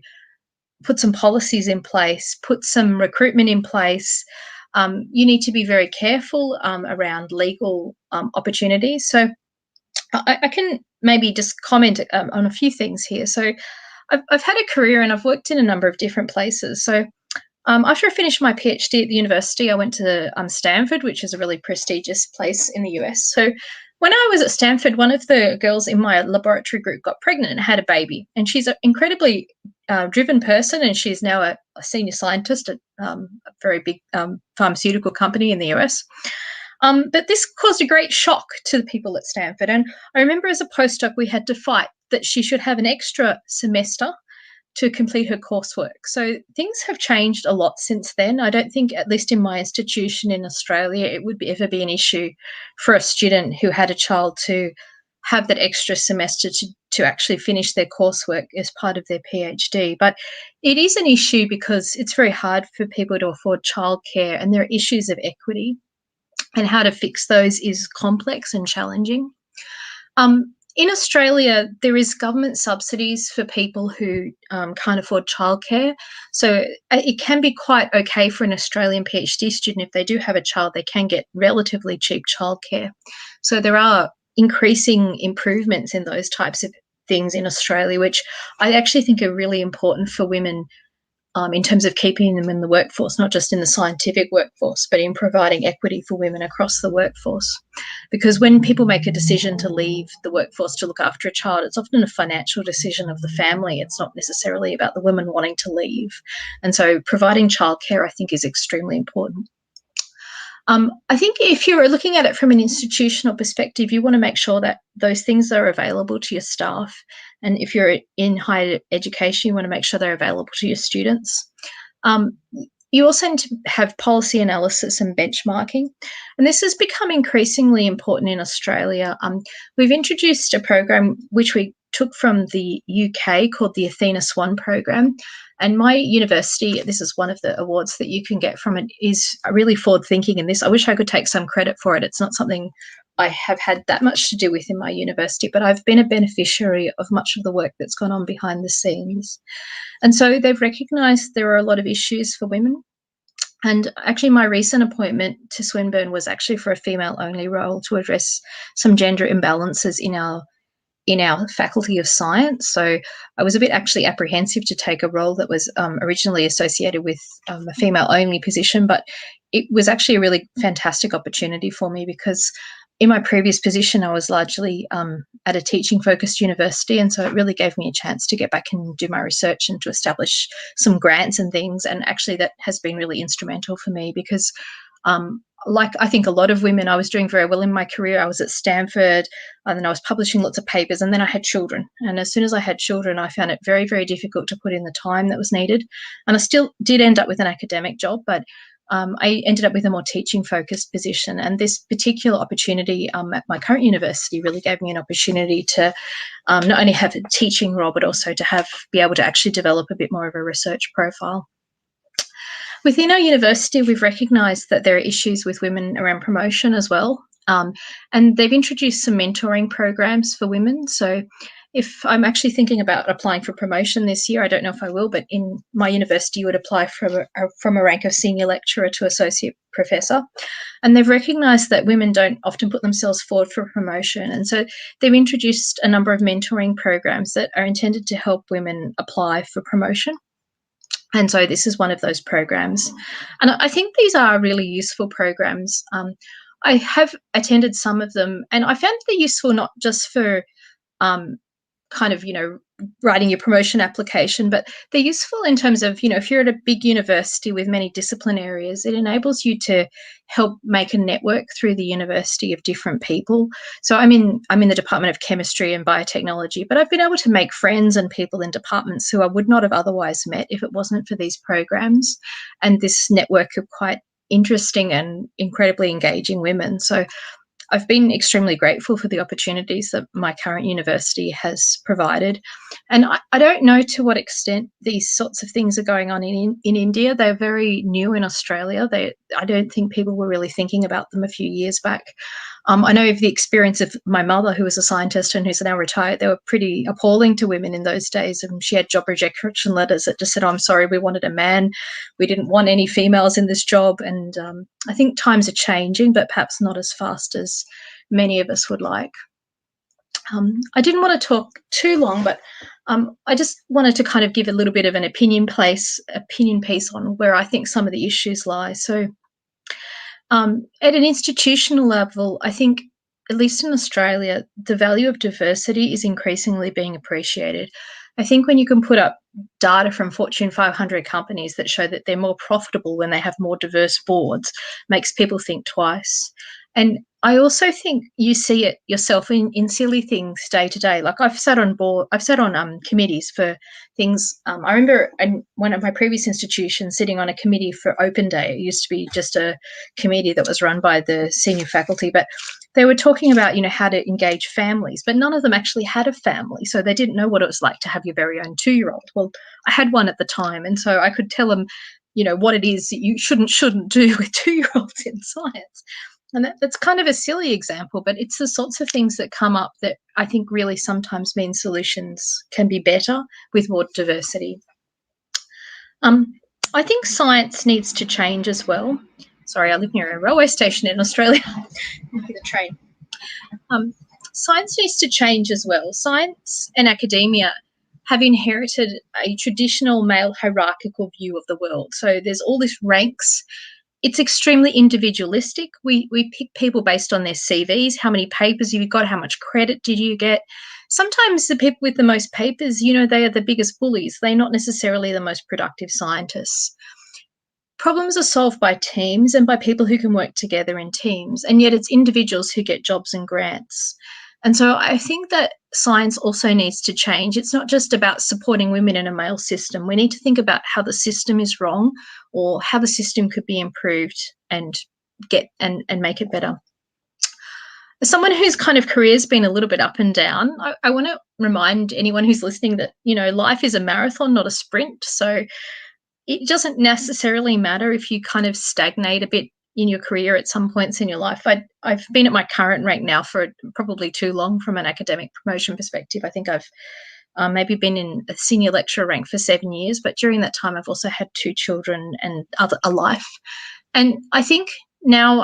put some policies in place, put some recruitment in place. You need to be very careful around legal opportunities. So I can maybe just comment on a few things here. So I've had a career and I've worked in a number of different places. So after I finished my PhD at the university, I went to Stanford, which is a really prestigious place in the US. So when I was at Stanford, one of the girls in my laboratory group got pregnant and had a baby. And she's an incredibly driven person, and she's now a senior scientist at a very big pharmaceutical company in the US. But this caused a great shock to the people at Stanford. And I remember as a postdoc, we had to fight that she should have an extra semester to complete her coursework. So things have changed a lot since then. I don't think, at least in my institution in Australia, it would ever be an issue for a student who had a child to have that extra semester to actually finish their coursework as part of their PhD. But it is an issue because it's very hard for people to afford childcare, and there are issues of equity, and how to fix those is complex and challenging. in Australia, there is government subsidies for people who can't afford childcare. So it can be quite okay for an Australian PhD student. If they do have a child, they can get relatively cheap childcare. So there are increasing improvements in those types of things in Australia, which I actually think are really important for women in terms of keeping them in the workforce, not just in the scientific workforce, but in providing equity for women across the workforce. Because when people make a decision to leave the workforce to look after a child, it's often a financial decision of the family. It's not necessarily about the woman wanting to leave. And so providing childcare, I think, is extremely important. I think if you're looking at it from an institutional perspective, you want to make sure that those things are available to your staff. And if you're in higher education, you want to make sure they're available to your students. You also need to have policy analysis and benchmarking. And this has become increasingly important in Australia. We've introduced a program which we took from the UK called the Athena Swan program. And my university, this is one of the awards that you can get from it, is really forward thinking in this. I wish I could take some credit for it. It's not something I have had that much to do with in my university, but I've been a beneficiary of much of the work that's gone on behind the scenes. And so they've recognised there are a lot of issues for women. And actually, my recent appointment to Swinburne was actually for a female-only role to address some gender imbalances in our Faculty of Science. So I was a bit actually apprehensive to take a role that was originally associated with a female-only position, but it was actually a really fantastic opportunity for me because in my previous position, I was largely at a teaching-focused university, and so it really gave me a chance to get back and do my research and to establish some grants and things, and actually that has been really instrumental for me because like I think a lot of women, I was doing very well in my career. I was at Stanford and then I was publishing lots of papers, and then I had children. And as soon as I had children, I found it very, very difficult to put in the time that was needed. And I still did end up with an academic job, but I ended up with a more teaching-focused position. And this particular opportunity at my current university really gave me an opportunity to not only have a teaching role, but also to be able to actually develop a bit more of a research profile. Within our university, we've recognised that there are issues with women around promotion as well. And they've introduced some mentoring programs for women. So if I'm actually thinking about applying for promotion this year, I don't know if I will, but in my university, you would apply from a rank of senior lecturer to associate professor. And they've recognised that women don't often put themselves forward for promotion. And so they've introduced a number of mentoring programs that are intended to help women apply for promotion. And so this is one of those programs. And I think these are really useful programs. I have attended some of them, and I found they're useful not just for kind of, writing your promotion application, but they're useful in terms of, if you're at a big university with many discipline areas, it enables you to help make a network through the university of different people. So I'm in the Department of Chemistry and Biotechnology, but I've been able to make friends and people in departments who I would not have otherwise met if it wasn't for these programs and this network of quite interesting and incredibly engaging women. So I've been extremely grateful for the opportunities that my current university has provided. And I don't know to what extent these sorts of things are going on in India. They're very new in Australia. I don't think people were really thinking about them a few years back. I know of the experience of my mother, who was a scientist and who's now retired. They were pretty appalling to women in those days. And she had job rejection letters that just said, "Oh, I'm sorry, we wanted a man. We didn't want any females in this job." And I think times are changing, but perhaps not as fast as many of us would like. I didn't want to talk too long, but I just wanted to kind of give a little bit of an opinion piece on where I think some of the issues lie. So at an institutional level, I think, at least in Australia, the value of diversity is increasingly being appreciated. I think when you can put up data from Fortune 500 companies that show that they're more profitable when they have more diverse boards, makes people think twice. And I also think you see it yourself in silly things day to day. Like I've sat on committees for things. I remember in one of my previous institutions sitting on a committee for Open Day. It used to be just a committee that was run by the senior faculty, but they were talking about, how to engage families, but none of them actually had a family. So they didn't know what it was like to have your very own 2-year-old. Well, I had one at the time. And so I could tell them, what it is that you shouldn't do with 2-year-olds in science. And that's kind of a silly example, but it's the sorts of things that come up that I think really sometimes mean solutions can be better with more diversity. I think science needs to change as well. Sorry, I live near a railway station in Australia. The train. Science needs to change as well. Science and academia have inherited a traditional male hierarchical view of the world. So there's all this ranks. It's extremely individualistic. We pick people based on their CVs, how many papers you got, how much credit did you get. Sometimes the people with the most papers, they are the biggest bullies. They're not necessarily the most productive scientists. Problems are solved by teams and by people who can work together in teams, and yet it's individuals who get jobs and grants. And so I think that science also needs to change. It's not just about supporting women in a male system. We need to think about how the system is wrong or how the system could be improved and make it better. As someone whose kind of career's been a little bit up and down, I want to remind anyone who's listening that, life is a marathon, not a sprint. So it doesn't necessarily matter if you kind of stagnate a bit in your career at some points in your life. I've been at my current rank now for probably too long from an academic promotion perspective. I think I've maybe been in a senior lecturer rank for 7 years, but during that time I've also had 2 children and a life. And I think now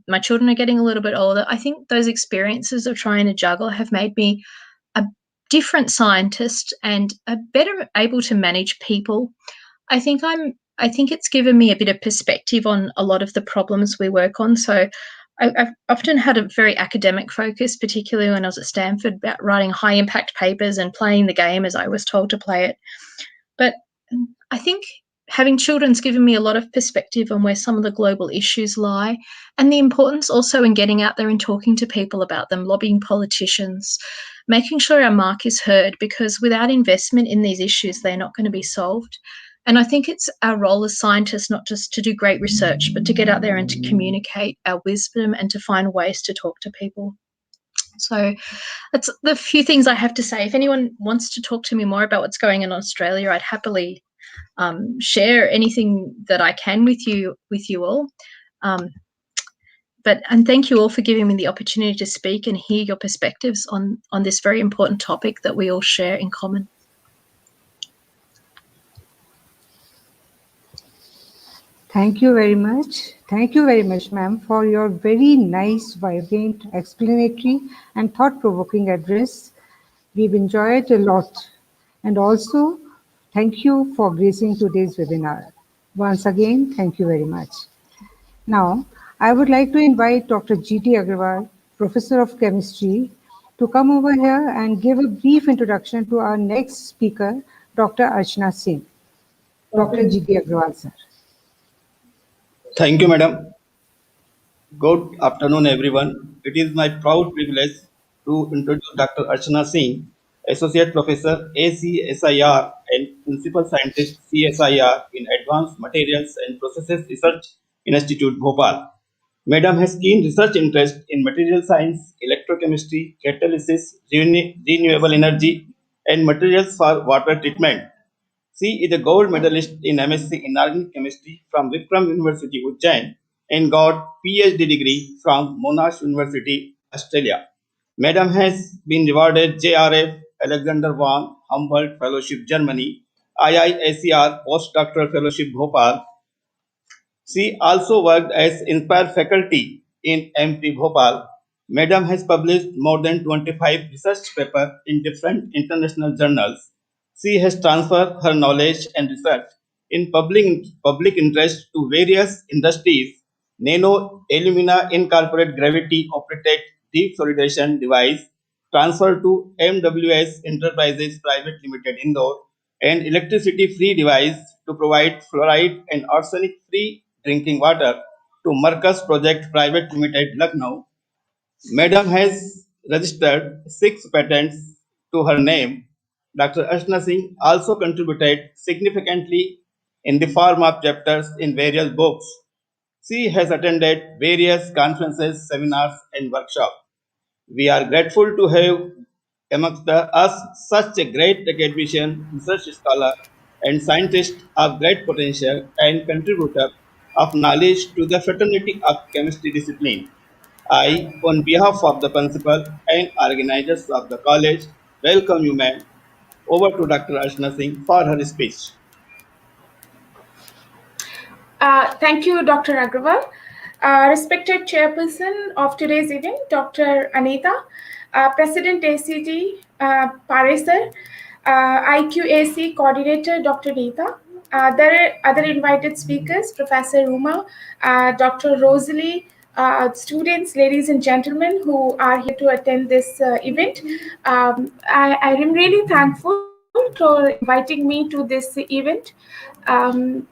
my children are getting a little bit older. I think those experiences of trying to juggle have made me a different scientist and a better able to manage people. I think it's given me a bit of perspective on a lot of the problems we work on. So I've often had a very academic focus, particularly when I was at Stanford, about writing high impact papers and playing the game as I was told to play it. But I think having children's given me a lot of perspective on where some of the global issues lie, and the importance also in getting out there and talking to people about them, lobbying politicians, making sure our mark is heard, because without investment in these issues, they're not going to be solved. And I think it's our role as scientists not just to do great research, but to get out there and to communicate our wisdom and to find ways to talk to people. So that's the few things I have to say. If anyone wants to talk to me more about what's going on in Australia, I'd happily share anything that I can with you all. And thank you all for giving me the opportunity to speak and hear your perspectives on this very important topic that we all share in common. Thank you very much. Thank you very much, ma'am, for your very nice, vibrant, explanatory and thought-provoking address. We've enjoyed a lot. And also, thank you for gracing today's webinar. Once again, thank you very much. Now, I would like to invite Dr. G.T. Agrawal, Professor of Chemistry, to come over here and give a brief introduction to our next speaker, Dr. Archana Singh. Dr. G.T. Agrawal, sir. Thank you, madam. Good afternoon, everyone. It is my proud privilege to introduce Dr. Archana Singh, Associate Professor ACSIR and Principal Scientist CSIR in Advanced Materials and Processes Research Institute, Bhopal. Madam has keen research interest in material science, electrochemistry, catalysis, renewable energy, and materials for water treatment. She is a gold medalist in MSc Inorganic Chemistry from Vikram University, Ujjain, and got PhD degree from Monash University, Australia. Madam has been rewarded JRF, Alexander von Humboldt Fellowship, Germany, IIACR Postdoctoral Fellowship, Bhopal. She also worked as Inspire faculty in MT Bhopal. Madam has published more than 25 research papers in different international journals. She has transferred her knowledge and research in public interest to various industries. Nano Alumina Incorporated Gravity Operated Deep Fluoridation Device transferred to MWS Enterprises Private Limited Indore, and electricity free device to provide fluoride and arsenic free drinking water to Marcus Project Private Limited, Lucknow. Madam has registered 6 patents to her name. Dr. Ashna Singh also contributed significantly in the pharma chapters in various books. She has attended various conferences, seminars, and workshops. We are grateful to have amongst us such a great academician, research scholar, and scientist of great potential and contributor of knowledge to the fraternity of chemistry discipline. I, on behalf of the principal and organizers of the college, welcome you, ma'am. Over to Dr. Ashna Singh for her speech. Thank you, Dr. Agrawal. Respected chairperson of today's event, Dr. Anita, President ACT Paresar, IQAC Coordinator Dr. Neeta, there are other invited speakers, Professor Uma, Dr. Rosalie, students, ladies and gentlemen who are here to attend this event. I am really thankful for inviting me to this event. Um,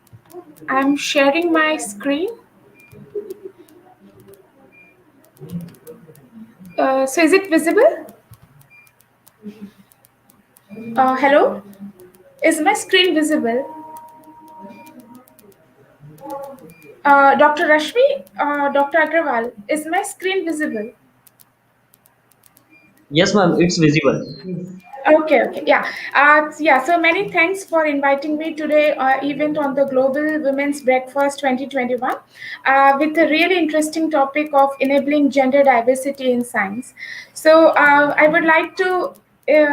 I'm sharing my screen. So is it visible? Hello? Is my screen visible? Dr. Rashmi, Dr. Agrawal, is my screen visible? Yes, ma'am, it's visible. Okay, yeah. Yeah, so many thanks for inviting me today event on the Global Women's Breakfast 2021 with a really interesting topic of enabling gender diversity in science. So I would like to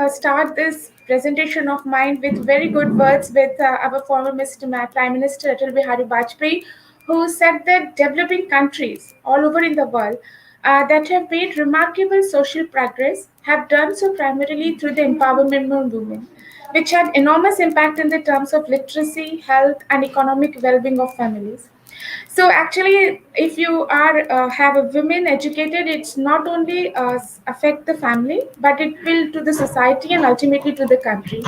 start this presentation of mine with very good words with our former Mr. Prime Minister Atal Bihari Vajpayee, who said that developing countries all over in the world that have made remarkable social progress have done so primarily through the empowerment of women, which had enormous impact in the terms of literacy, health, and economic well-being of families. So actually, if you are have a women educated, it's not only affect the family, but it will to the society and ultimately to the country.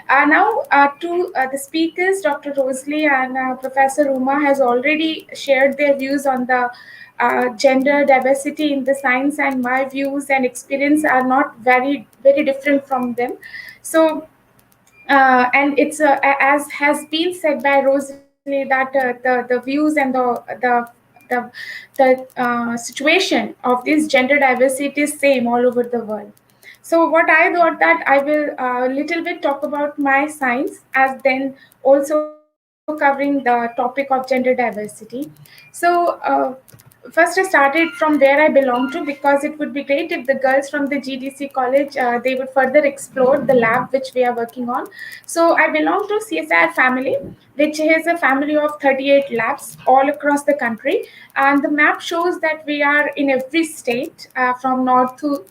Now, to the speakers, Dr. Rosalie and Professor Uma has already shared their views on the gender diversity in the science, and my views and experience are not very different from them. So and it's as has been said by Rosalie that the views and the situation of this gender diversity is same all over the world. So what I thought that I will little bit talk about my science as then also covering the topic of gender diversity. So first I started from where I belong to, because it would be great if the girls from the GDC college they would further explore the lab which we are working on. So I belong to CSIR family, which is a family of 38 labs all across the country, and the map shows that we are in every state from north to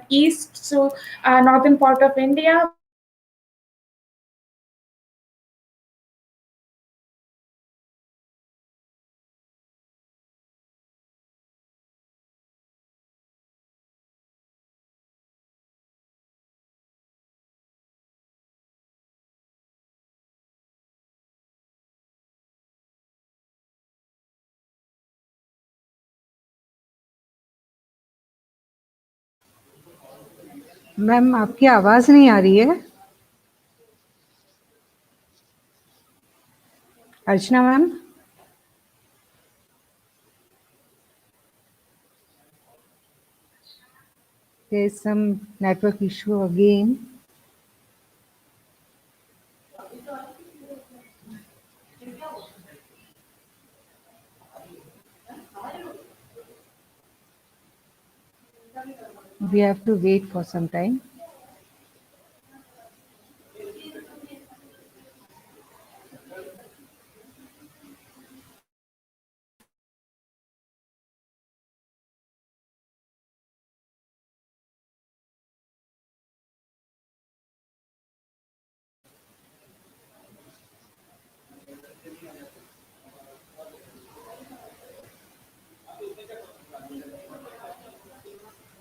east to northern part of India. We are present in every state and we are ma'am आपकी आवाज नहीं आ रही है अर्चना ma'am there is some network issue again. We have to wait for some time.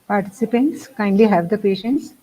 Participants, kindly have the patience.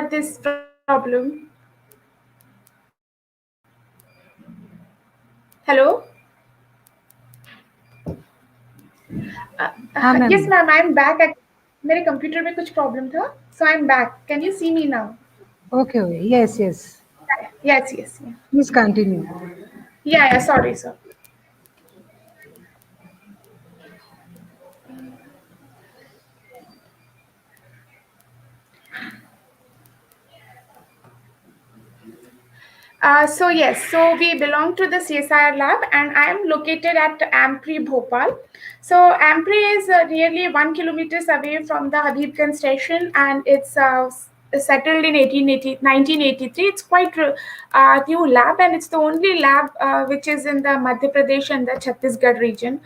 this problem. Hello? हाँ Yes, ma'am. ma'am, I'm back. मेरे computer में कुछ problem था, so I'm back. Can you see me now? Okay. Yes. Yes. Yeah. Please continue. Yeah. Sorry, sir. So we belong to the CSIR lab, and I am located at AMPRI Bhopal. So AMPRI is really 1 kilometers away from the Habibganj station, and it's settled in 1983. It's quite new lab, and it's the only lab which is in the Madhya Pradesh and the Chhattisgarh region.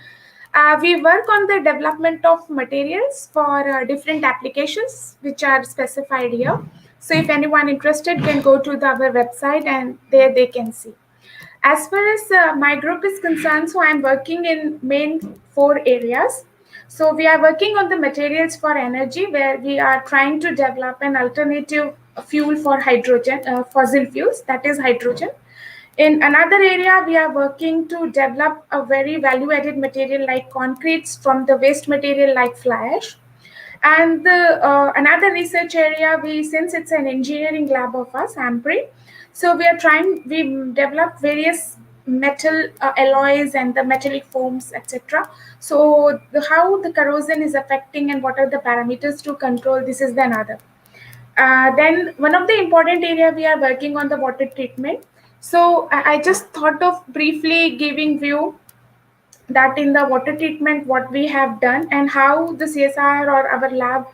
We work on the development of materials for different applications which are specified here. So if anyone interested can go to our website and there they can see. As far as my group is concerned, so I'm working in main 4 areas. So we are working on the materials for energy, where we are trying to develop an alternative fuel for hydrogen, fossil fuels, that is hydrogen. In another area, we are working to develop a very value-added material like concretes from the waste material like fly ash. And another research area, since it's an engineering lab of us, AMPRI, so we develop various metal alloys and the metallic foams, etc. So how the corrosion is affecting and what are the parameters to control, this is the another. Then one of the important area we are working on the water treatment. So I just thought of briefly giving view that in the water treatment what we have done and how the CSIR or our lab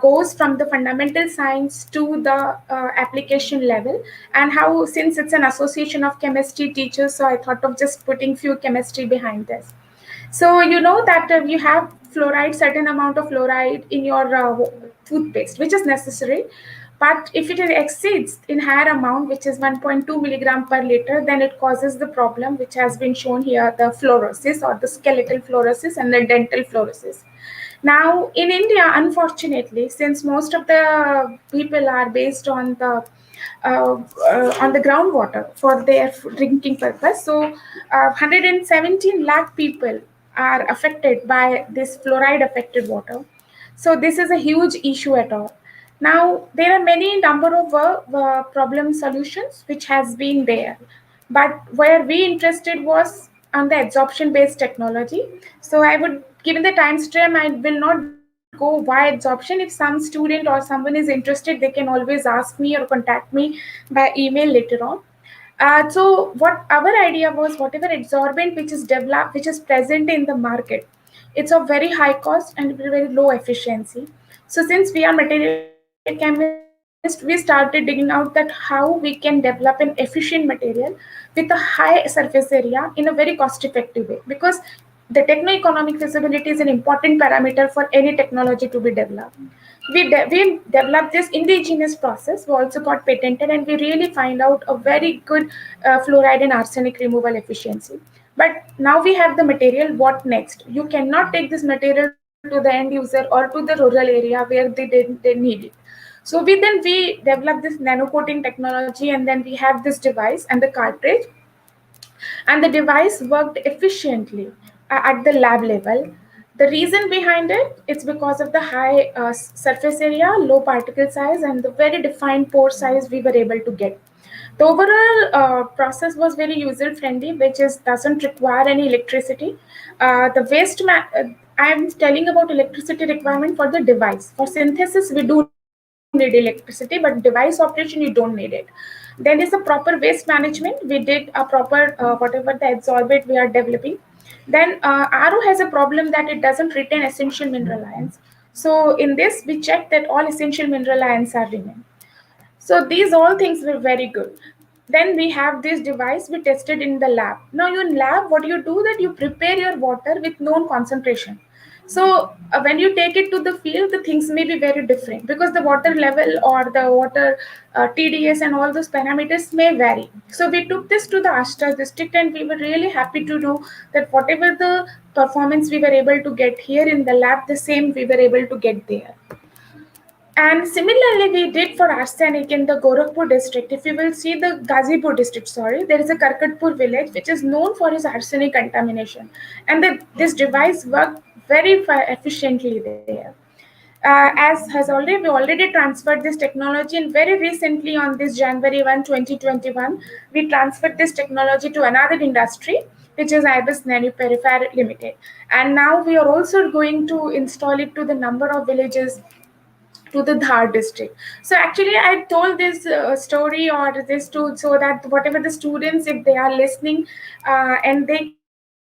goes from the fundamental science to the application level, and how, since it's an association of chemistry teachers, so I thought of just putting few chemistry behind this. So you know that you have fluoride, certain amount of fluoride in your toothpaste, which is necessary. But if it exceeds in higher amount, which is 1.2 milligram per liter, then it causes the problem which has been shown here, the fluorosis or the skeletal fluorosis and the dental fluorosis. Now, in India, unfortunately, since most of the people are based on the groundwater for their drinking purpose, so 117 lakh people are affected by this fluoride affected water. So this is a huge issue at all. Now there are many number of problem solutions which has been there, but where we interested was on the absorption based technology. So I would, given the time stream, I will not go why absorption. If some student or someone is interested, they can always ask me or contact me by email later on. So what our idea was, whatever adsorbent which is developed, which is present in the market, it's of very high cost and very low efficiency. So since we are material chemists, we started digging out that how we can develop an efficient material with a high surface area in a very cost effective way, because the techno-economic feasibility is an important parameter for any technology to be developed. We developed this indigenous process. We also got patented, and we really find out a very good fluoride and arsenic removal efficiency. But now we have the material. What next? You cannot take this material to the end user or to the rural area where they need it. So we developed this nano coating technology, and then we have this device and the cartridge, and the device worked efficiently at the lab level. The reason behind it, it's because of the high surface area, low particle size, and the very defined pore size we were able to get. The overall process was very user friendly, which is doesn't require any electricity. The I'm telling about electricity requirement for the device. For synthesis, we do need electricity, but device operation you don't need it. Then is the proper waste management. We did a proper whatever the adsorbate we are developing. Then RO has a problem that it doesn't retain essential mineral ions. So in this, we check that all essential mineral ions are remain. So these all things were very good. Then we have this device we tested in the lab. Now in lab, what you do that you prepare your water with known concentration. So when you take it to the field, the things may be very different because the water level or the water TDS and all those parameters may vary. So we took this to the Ashta district, and we were really happy to know that whatever the performance we were able to get here in the lab, the same we were able to get there. And similarly, we did for arsenic in the Gorakhpur district. If you will see the Ghazipur district, sorry, there is a Karkatpur village which is known for its arsenic contamination. And this device worked very efficiently there. As has already we already transferred this technology, and very recently on this January 1, 2021, we transferred this technology to another industry, which is Ibis Nano Peripher Limited. And now we are also going to install it to the number of villages to the Dhar district. So actually, I told this story or this to so that whatever the students, if they are listening, and they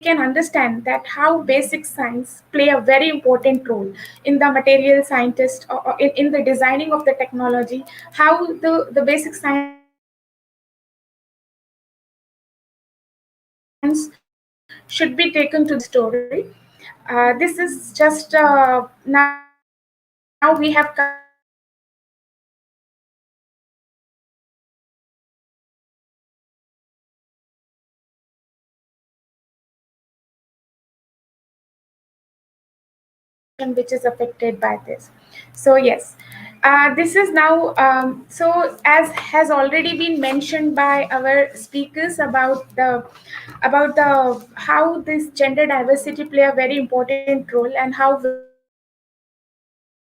can understand that how basic science play a very important role in the material scientist or in the designing of the technology, how the basic science should be taken to the story. This is just now we have come to the conclusion, which is affected by this. So yes, this is now so as has already been mentioned by our speakers about the how this gender diversity play a very important role and how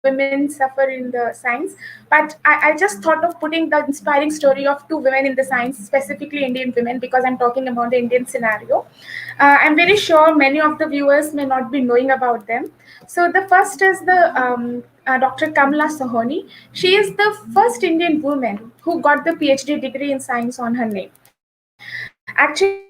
women suffer in the science. But I just thought of putting the inspiring story of two women in the science, specifically Indian women, because I'm talking about the Indian scenario. I'm very sure many of the viewers may not be knowing about them. So the first is the Dr. Kamla Sohoni. She is the first Indian woman who got the PhD degree in science on her name. Actually,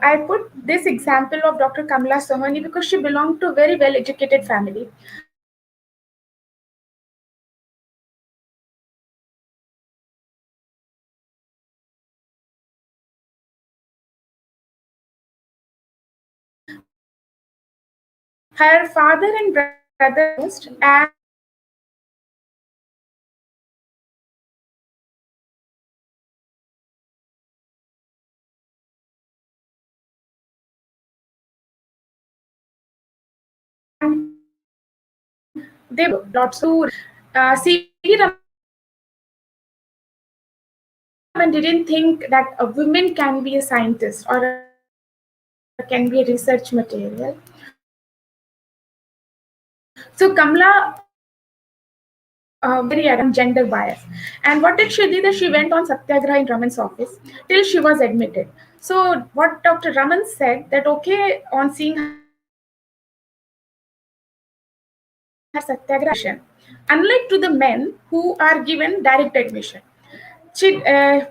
I put this example of Dr. Kamla Sohoni because she belonged to a very well educated family. Her father and brother they lots of C.V. Raman didn't think that a woman can be a scientist or can be a research material. So Kamla agreed, and in the 1 year, she did a very good work. So Kamla very around gender bias. And what did she do? That she went on satyagraha in Raman's office till she was admitted. So what Dr. Raman said that okay, on seeing her satyagraha, unlike to the men who are given direct admission.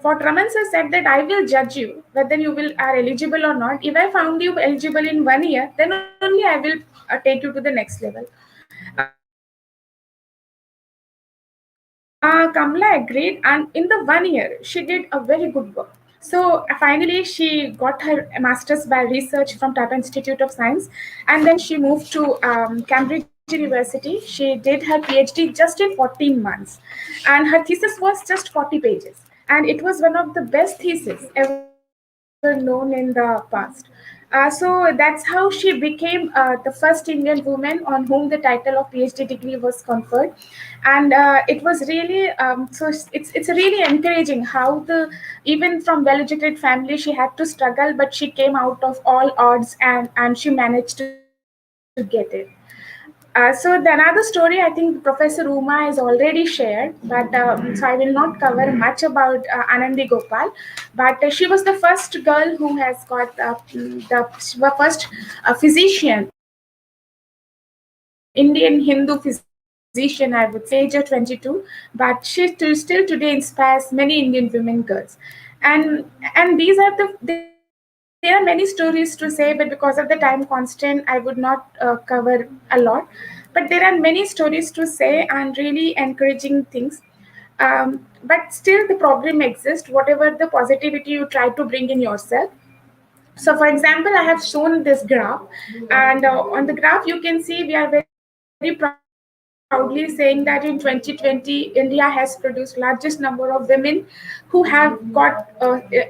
What Raman sir said that I will judge you whether you will are eligible or not. If I found you eligible in 1 year, then only I will take you to the next level. Kamla agreed, and in the 1 year, she did a very good work. So finally, she got her master's by research from Tata Institute of Science, and then she moved to Cambridge University. She did her PhD just in 14 months, and her thesis was just 40 pages. And it was one of the best theses ever known in the past. So that's how she became the first Indian woman on whom the title of PhD degree was conferred, and it was really it's really encouraging how the even from well-educated family she had to struggle, but she came out of all odds and she managed to get it. So the another story, I think Professor Uma has already shared, but so I will not cover much about Anandi Gopal. But she was the first girl who has got the first physician, Indian Hindu physician, I would say, age of 22. But she still today inspires many Indian women girls, and there are many stories to say, but because of the time constraint, I would not cover a lot. But there are many stories to say and really encouraging things. But still, the problem exists. Whatever the positivity you try to bring in yourself. So, for example, I have shown this graph, and on the graph you can see we are very proudly saying that in 2020 India has produced largest number of women who have got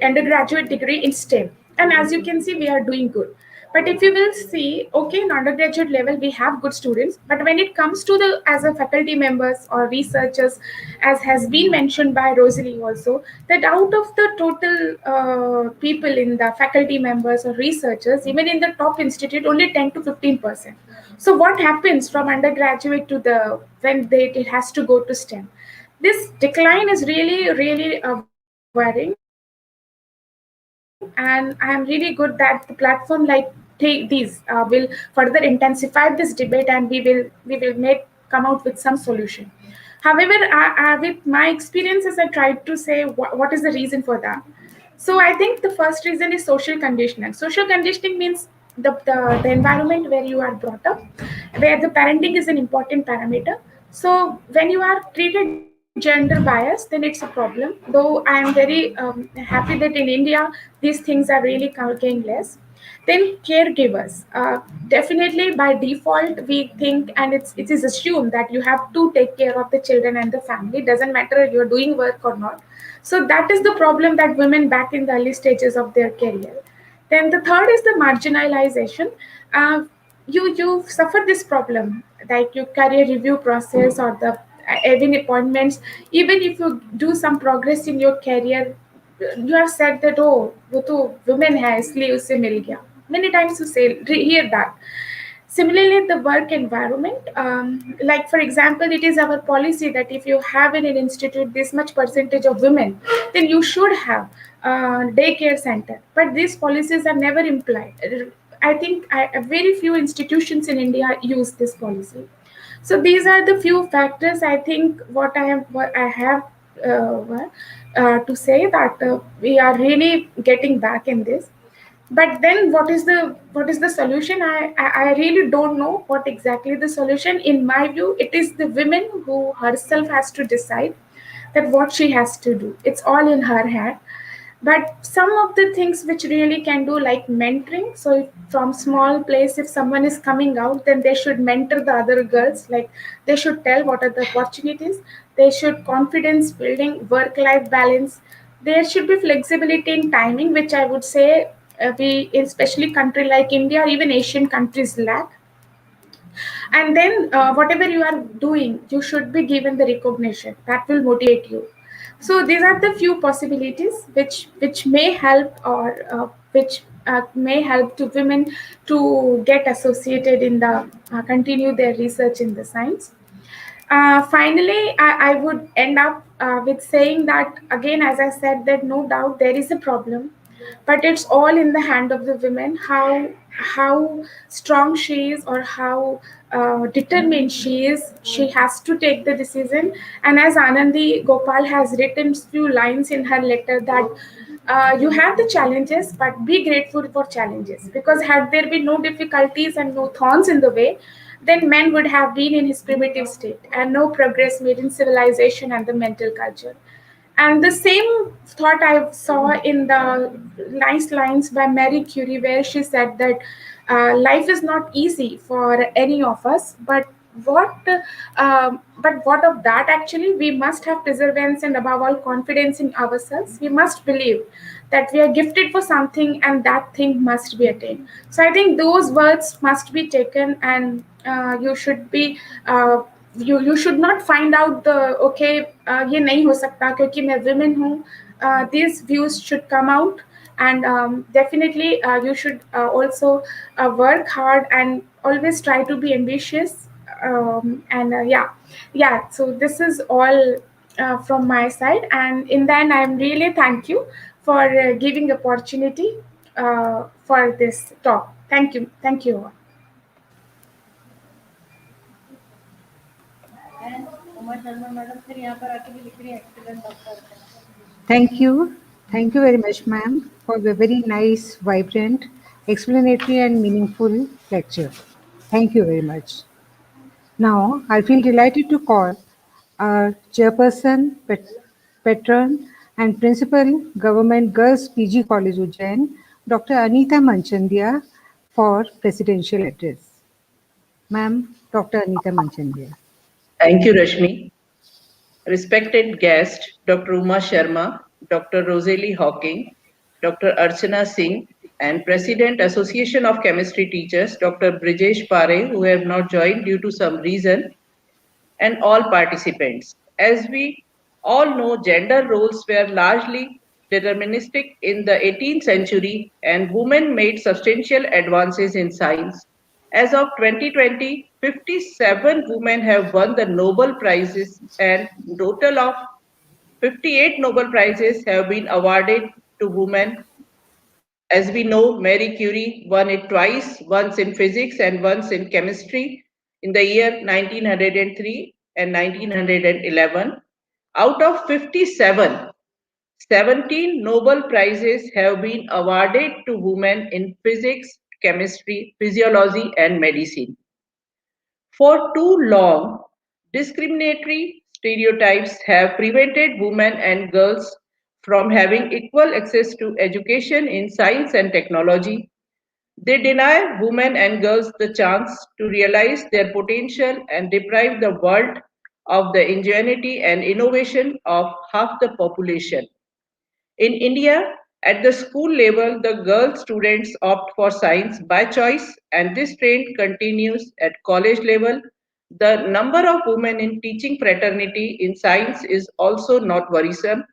undergraduate degree in STEM, and as you can see we are doing good. But if you will see, okay, in undergraduate level, we have good students, but when it comes to the as a faculty members or researchers, as has been mentioned by Rosalie also, that out of the total people in the faculty members or researchers, even in the top institute, only 10 to 15%. So what happens from undergraduate to the when it has to go to STEM? This decline is really worrying, and I am really good that the platform like take these will further intensify this debate, and we will make come out with some solution. However, with my experiences, I tried to say what is the reason for that. So I think the first reason is social conditioning. Social conditioning means the environment where you are brought up, where the parenting is an important parameter. So when you are treated gender bias, then it's a problem. Though I am very happy that in India these things are really going less. Then caregivers, definitely by default we think, and it is assumed that you have to take care of the children and the family. Doesn't matter if you're doing work or not. So that is the problem that women back in the early stages of their career. Then the third is the marginalization. Uh, you suffer this problem, like your career review process or the even appointments. Even if you do some progress in your career, you have said that, oh वो तो women है इसलिए उसे मिल गया. Many times you say hear that. Similarly, the work environment, like for example, it is our policy that if you have in an institute this much percentage of women, then you should have daycare center. But these policies are never implied. I think very few institutions in India use this policy. So these are the few factors. I think what I have to say that we are really getting back in this. But then what is the solution? I really don't know what exactly the solution. In my view, it is the women who herself has to decide that what she has to do. It's all in her hand. But some of the things which really can do, like mentoring. So if from small place, if someone is coming out, then they should mentor the other girls. Like they should tell what are the opportunities. They should confidence building, work life balance. There should be flexibility in timing, which I would say we, especially country like India or even Asian countries, lack. And then whatever you are doing, you should be given the recognition that will motivate you. So these are the few possibilities which may help, or which may help to women to get associated in the continue their research in the science. Finally, I would end up with saying that again, as I said, that no doubt there is a problem, but it's all in the hand of the women. How strong she is, or how determined she is, she has to take the decision. And as Anandi Gopal has written few lines in her letter, that you have the challenges, but be grateful for challenges, because had there been no difficulties and no thorns in the way, then man would have been in his primitive state and no progress made in civilization and the mental culture. And the same thought I saw in the nice lines by Marie Curie, where she said that life is not easy for any of us, what what of that? Actually, we must have perseverance and above all confidence in ourselves. We must believe that we are gifted for something and that thing must be attained. So I think those words must be taken, and you should be you should not find out the okay ये नहीं हो सकता क्योंकि मैं women हूँ. These views should come out, and definitely you should also work hard and always try to be ambitious. And yeah, so this is all from my side, and in the end I'm really thank you for giving opportunity for this talk. Thank you all. Thank you. Thank you very much, ma'am, for the very nice, vibrant, explanatory, and meaningful lecture. Thank you very much. Now, I feel delighted to call our chairperson, patron, and principal, Government Girls PG College Ujjain, Dr. Anita Manchandia, for presidential address. Ma'am, Dr. Anita Manchandia. Thank you, Rashmi. Respected guest, Dr. Uma Sharma, Dr. Rosalie Hocking, Dr. Archana Singh, and President Association of Chemistry Teachers, Dr. Brijesh Pare, who have not joined due to some reason, and all participants. As we all know, gender roles were largely deterministic in the 18th century, and women made substantial advances in science. As of 2020, 57 women have won the Nobel Prizes, and a total of 58 Nobel Prizes have been awarded to women. As we know, Marie Curie won it twice, once in physics and once in chemistry in the year 1903 and 1911. Out of 57, 17 Nobel Prizes have been awarded to women in physics, chemistry, physiology, and medicine. For too long, discriminatory stereotypes have prevented women and girls from having equal access to education in science and technology. They deny women and girls the chance to realize their potential and deprive the world of the ingenuity and innovation of half the population. In India, at the school level, the girl students opt for science by choice, and this trend continues at college level. The number of women in teaching fraternity in science is also not worrisome.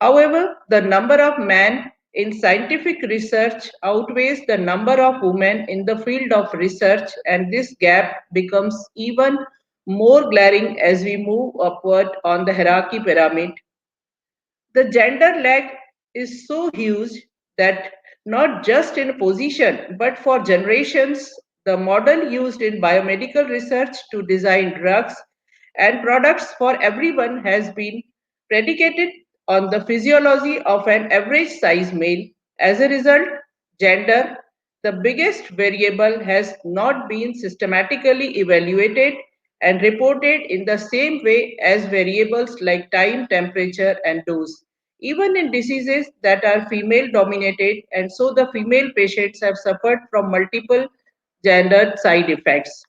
However, the number of men in scientific research outweighs the number of women in the field of research, and this gap becomes even more glaring as we move upward on the hierarchy pyramid. The gender lag is so huge that not just in position but for generations, the model used in biomedical research to design drugs and products for everyone has been predicated on the physiology of an average size male. As a result, gender, the biggest variable, has not been systematically evaluated and reported in the same way as variables like time, temperature, and dose, even in diseases that are female dominated, and so the female patients have suffered from multiple gendered side effects.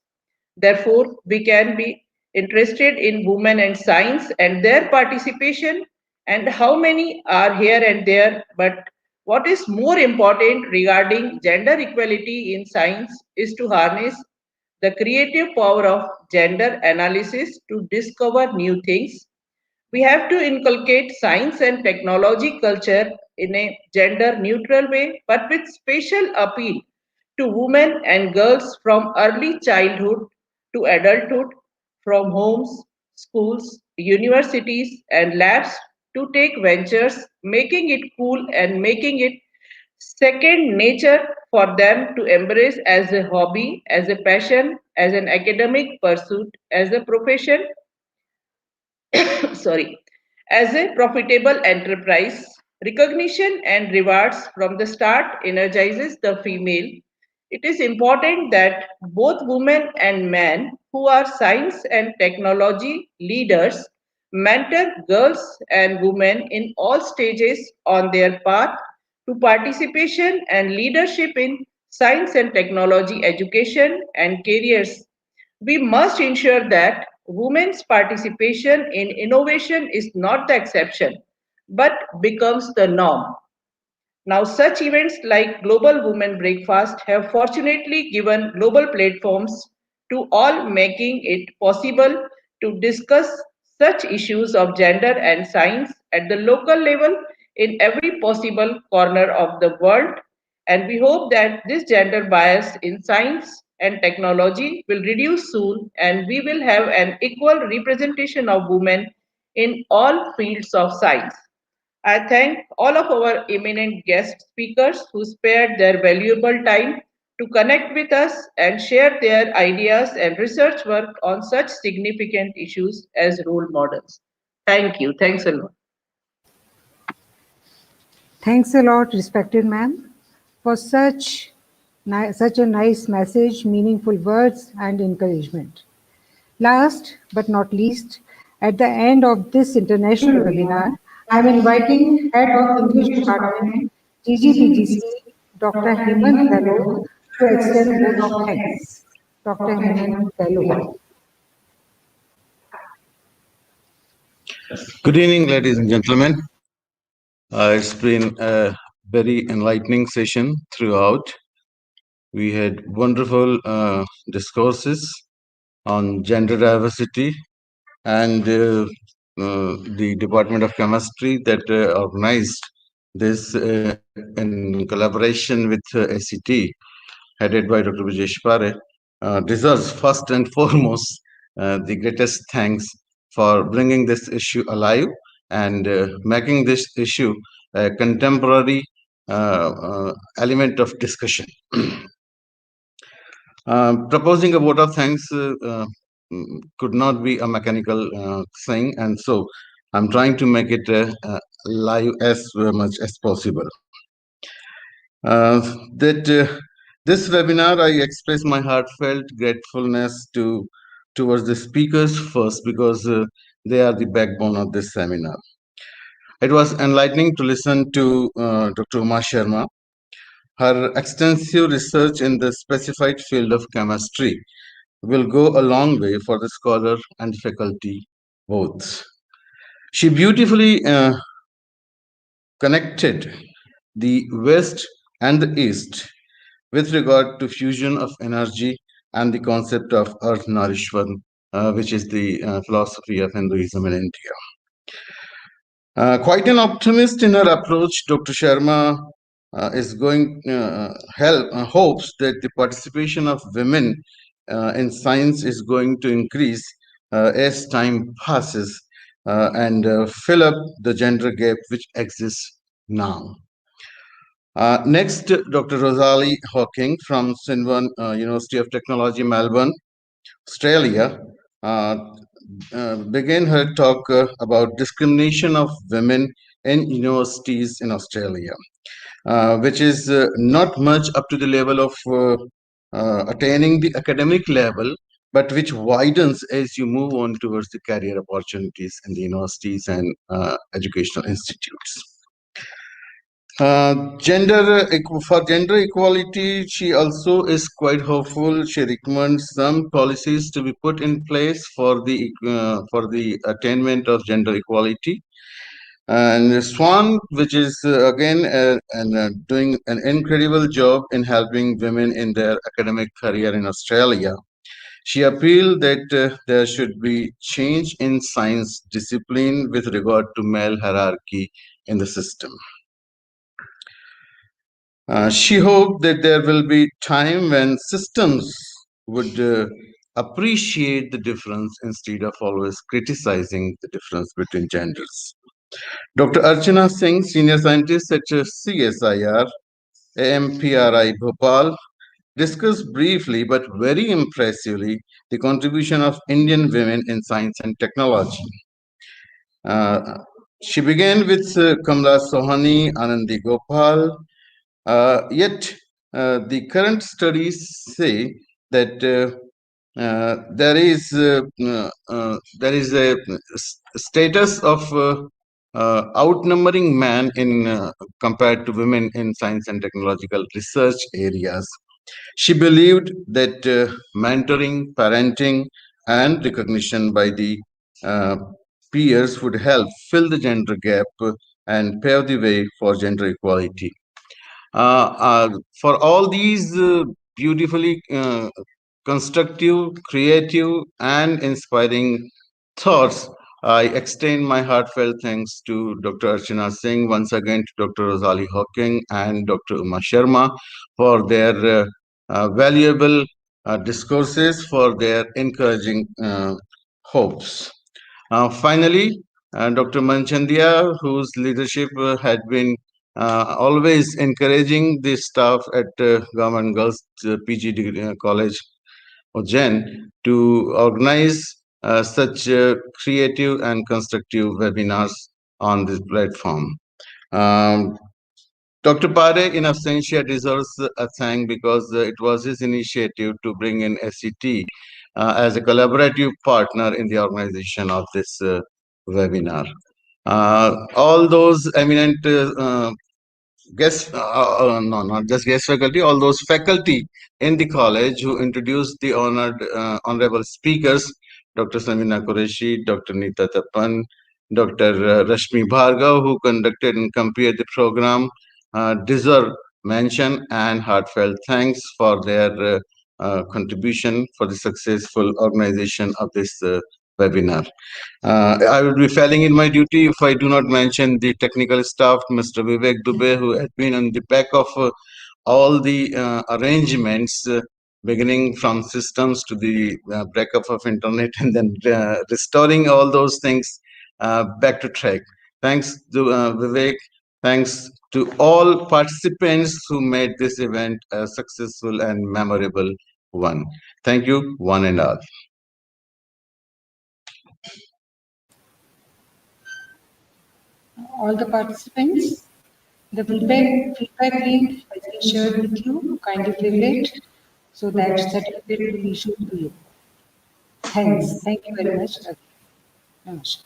Therefore, we can be interested in women and science and their participation and how many are here and there. But what is more important regarding gender equality in science is to harness the creative power of gender analysis to discover new things. We have to inculcate science and technology culture in a gender neutral way, but with special appeal to women and girls from early childhood to adulthood, from homes, schools, universities, and labs to take ventures, making it cool and making it second nature for them to embrace as a hobby, as a passion, as an academic pursuit, as a profession, sorry, as a profitable enterprise. Recognition and rewards from the start energizes the female. It is important that both women and men who are science and technology leaders mentor girls and women in all stages on their path to participation and leadership in science and technology education and careers. We must ensure that women's participation in innovation is not the exception, but becomes the norm. Now, such events like Global Women Breakfast have fortunately given global platforms to all, making it possible to discuss such issues of gender and science at the local level in every possible corner of the world. And we hope that this gender bias in science and technology will reduce soon, and we will have an equal representation of women in all fields of science. I thank all of our eminent guest speakers who spared their valuable time to connect with us and share their ideas and research work on such significant issues as role models. Thank you. Thanks a lot. Thanks a lot, respected ma'am, for such a nice message, meaningful words, and encouragement. Last but not least, at the end of this international webinar, I'm inviting Head of English Department, GGPGC, Dr. Hemant Gallo, to extend a vote of thanks. Dr. Hemant Gallo. Good evening, ladies and gentlemen. It's been a very enlightening session throughout. We had wonderful discourses on gender diversity, and the Department of Chemistry that organized this in collaboration with ACT, headed by Dr. Brijesh Pare, deserves first and foremost the greatest thanks for bringing this issue alive and making this issue a contemporary element of discussion. Proposing a vote of thanks could not be a mechanical thing, and so I'm trying to make it live as much as possible. This webinar, I express my heartfelt gratefulness towards the speakers first, because they are the backbone of this seminar. It was enlightening to listen to Dr. Uma Sharma. Her extensive research in the specified field of chemistry will go a long way for the scholar and faculty both. She beautifully connected the West and the East with regard to fusion of energy and the concept of Earth Narishwan, which is the philosophy of Hinduism in India. Quite an optimist in her approach, Dr. Sharma is going hopes that the participation of women in science is going to increase as time passes and fill up the gender gap which exists now. Next, Dr. Rosalie Hocking from Sinwan University of Technology, Melbourne, Australia, began her talk about discrimination of women in universities in Australia, which is not much up to the level of attaining the academic level, but which widens as you move on towards the career opportunities in the universities and educational institutes. For gender equality, she also is quite hopeful. She recommends some policies to be put in place for the attainment of gender equality. And Swan, which is again doing an incredible job in helping women in their academic career in Australia. She appealed that there should be change in science discipline with regard to male hierarchy in the system. She hoped that there will be time when systems would appreciate the difference instead of always criticizing the difference between genders. Dr. Archana Singh, senior scientist at CSIR, AMPRI Bhopal, discussed briefly but very impressively the contribution of Indian women in science and technology. She began with Kamla Sohani, Anandi Gopal, yet the current studies say that there is a status of outnumbering men in compared to women in science and technological research areas. She believed that mentoring, parenting, and recognition by the peers would help fill the gender gap and pave the way for gender equality. For all these beautifully constructive, creative, and inspiring thoughts, I extend my heartfelt thanks to Dr. Archana Singh, once again to Dr. Rosalie Hocking and Dr. Uma Sharma for their valuable discourses, for their encouraging hopes. Finally, Dr. Manchandia, whose leadership had been always encouraging the staff at Government Girls PG degree, College Ujjain to organize such creative and constructive webinars on this platform. Dr. Pare, in absentia, deserves a thank because it was his initiative to bring in SET as a collaborative partner in the organization of this webinar. All those eminent not just guest faculty, all those faculty in the college who introduced the honorable speakers, Dr. Samina Qureshi, Dr. Nita Tapan, Dr. Rashmi Bhargava, who conducted and compared the program, deserve mention and heartfelt thanks for their contribution for the successful organization of this webinar. I will be failing in my duty if I do not mention the technical staff, Mr. Vivek Dubey, who has been on the back of all the arrangements, beginning from systems to the breakup of internet and then restoring all those things back to track. Thanks to Vivek. Thanks to all participants who made this event a successful and memorable one. Thank you, one and all. All the participants, the feedback link has been shared with you. Kindly fill it so that certificate will be issued to you. Thanks. Thank you very much. Namaskar.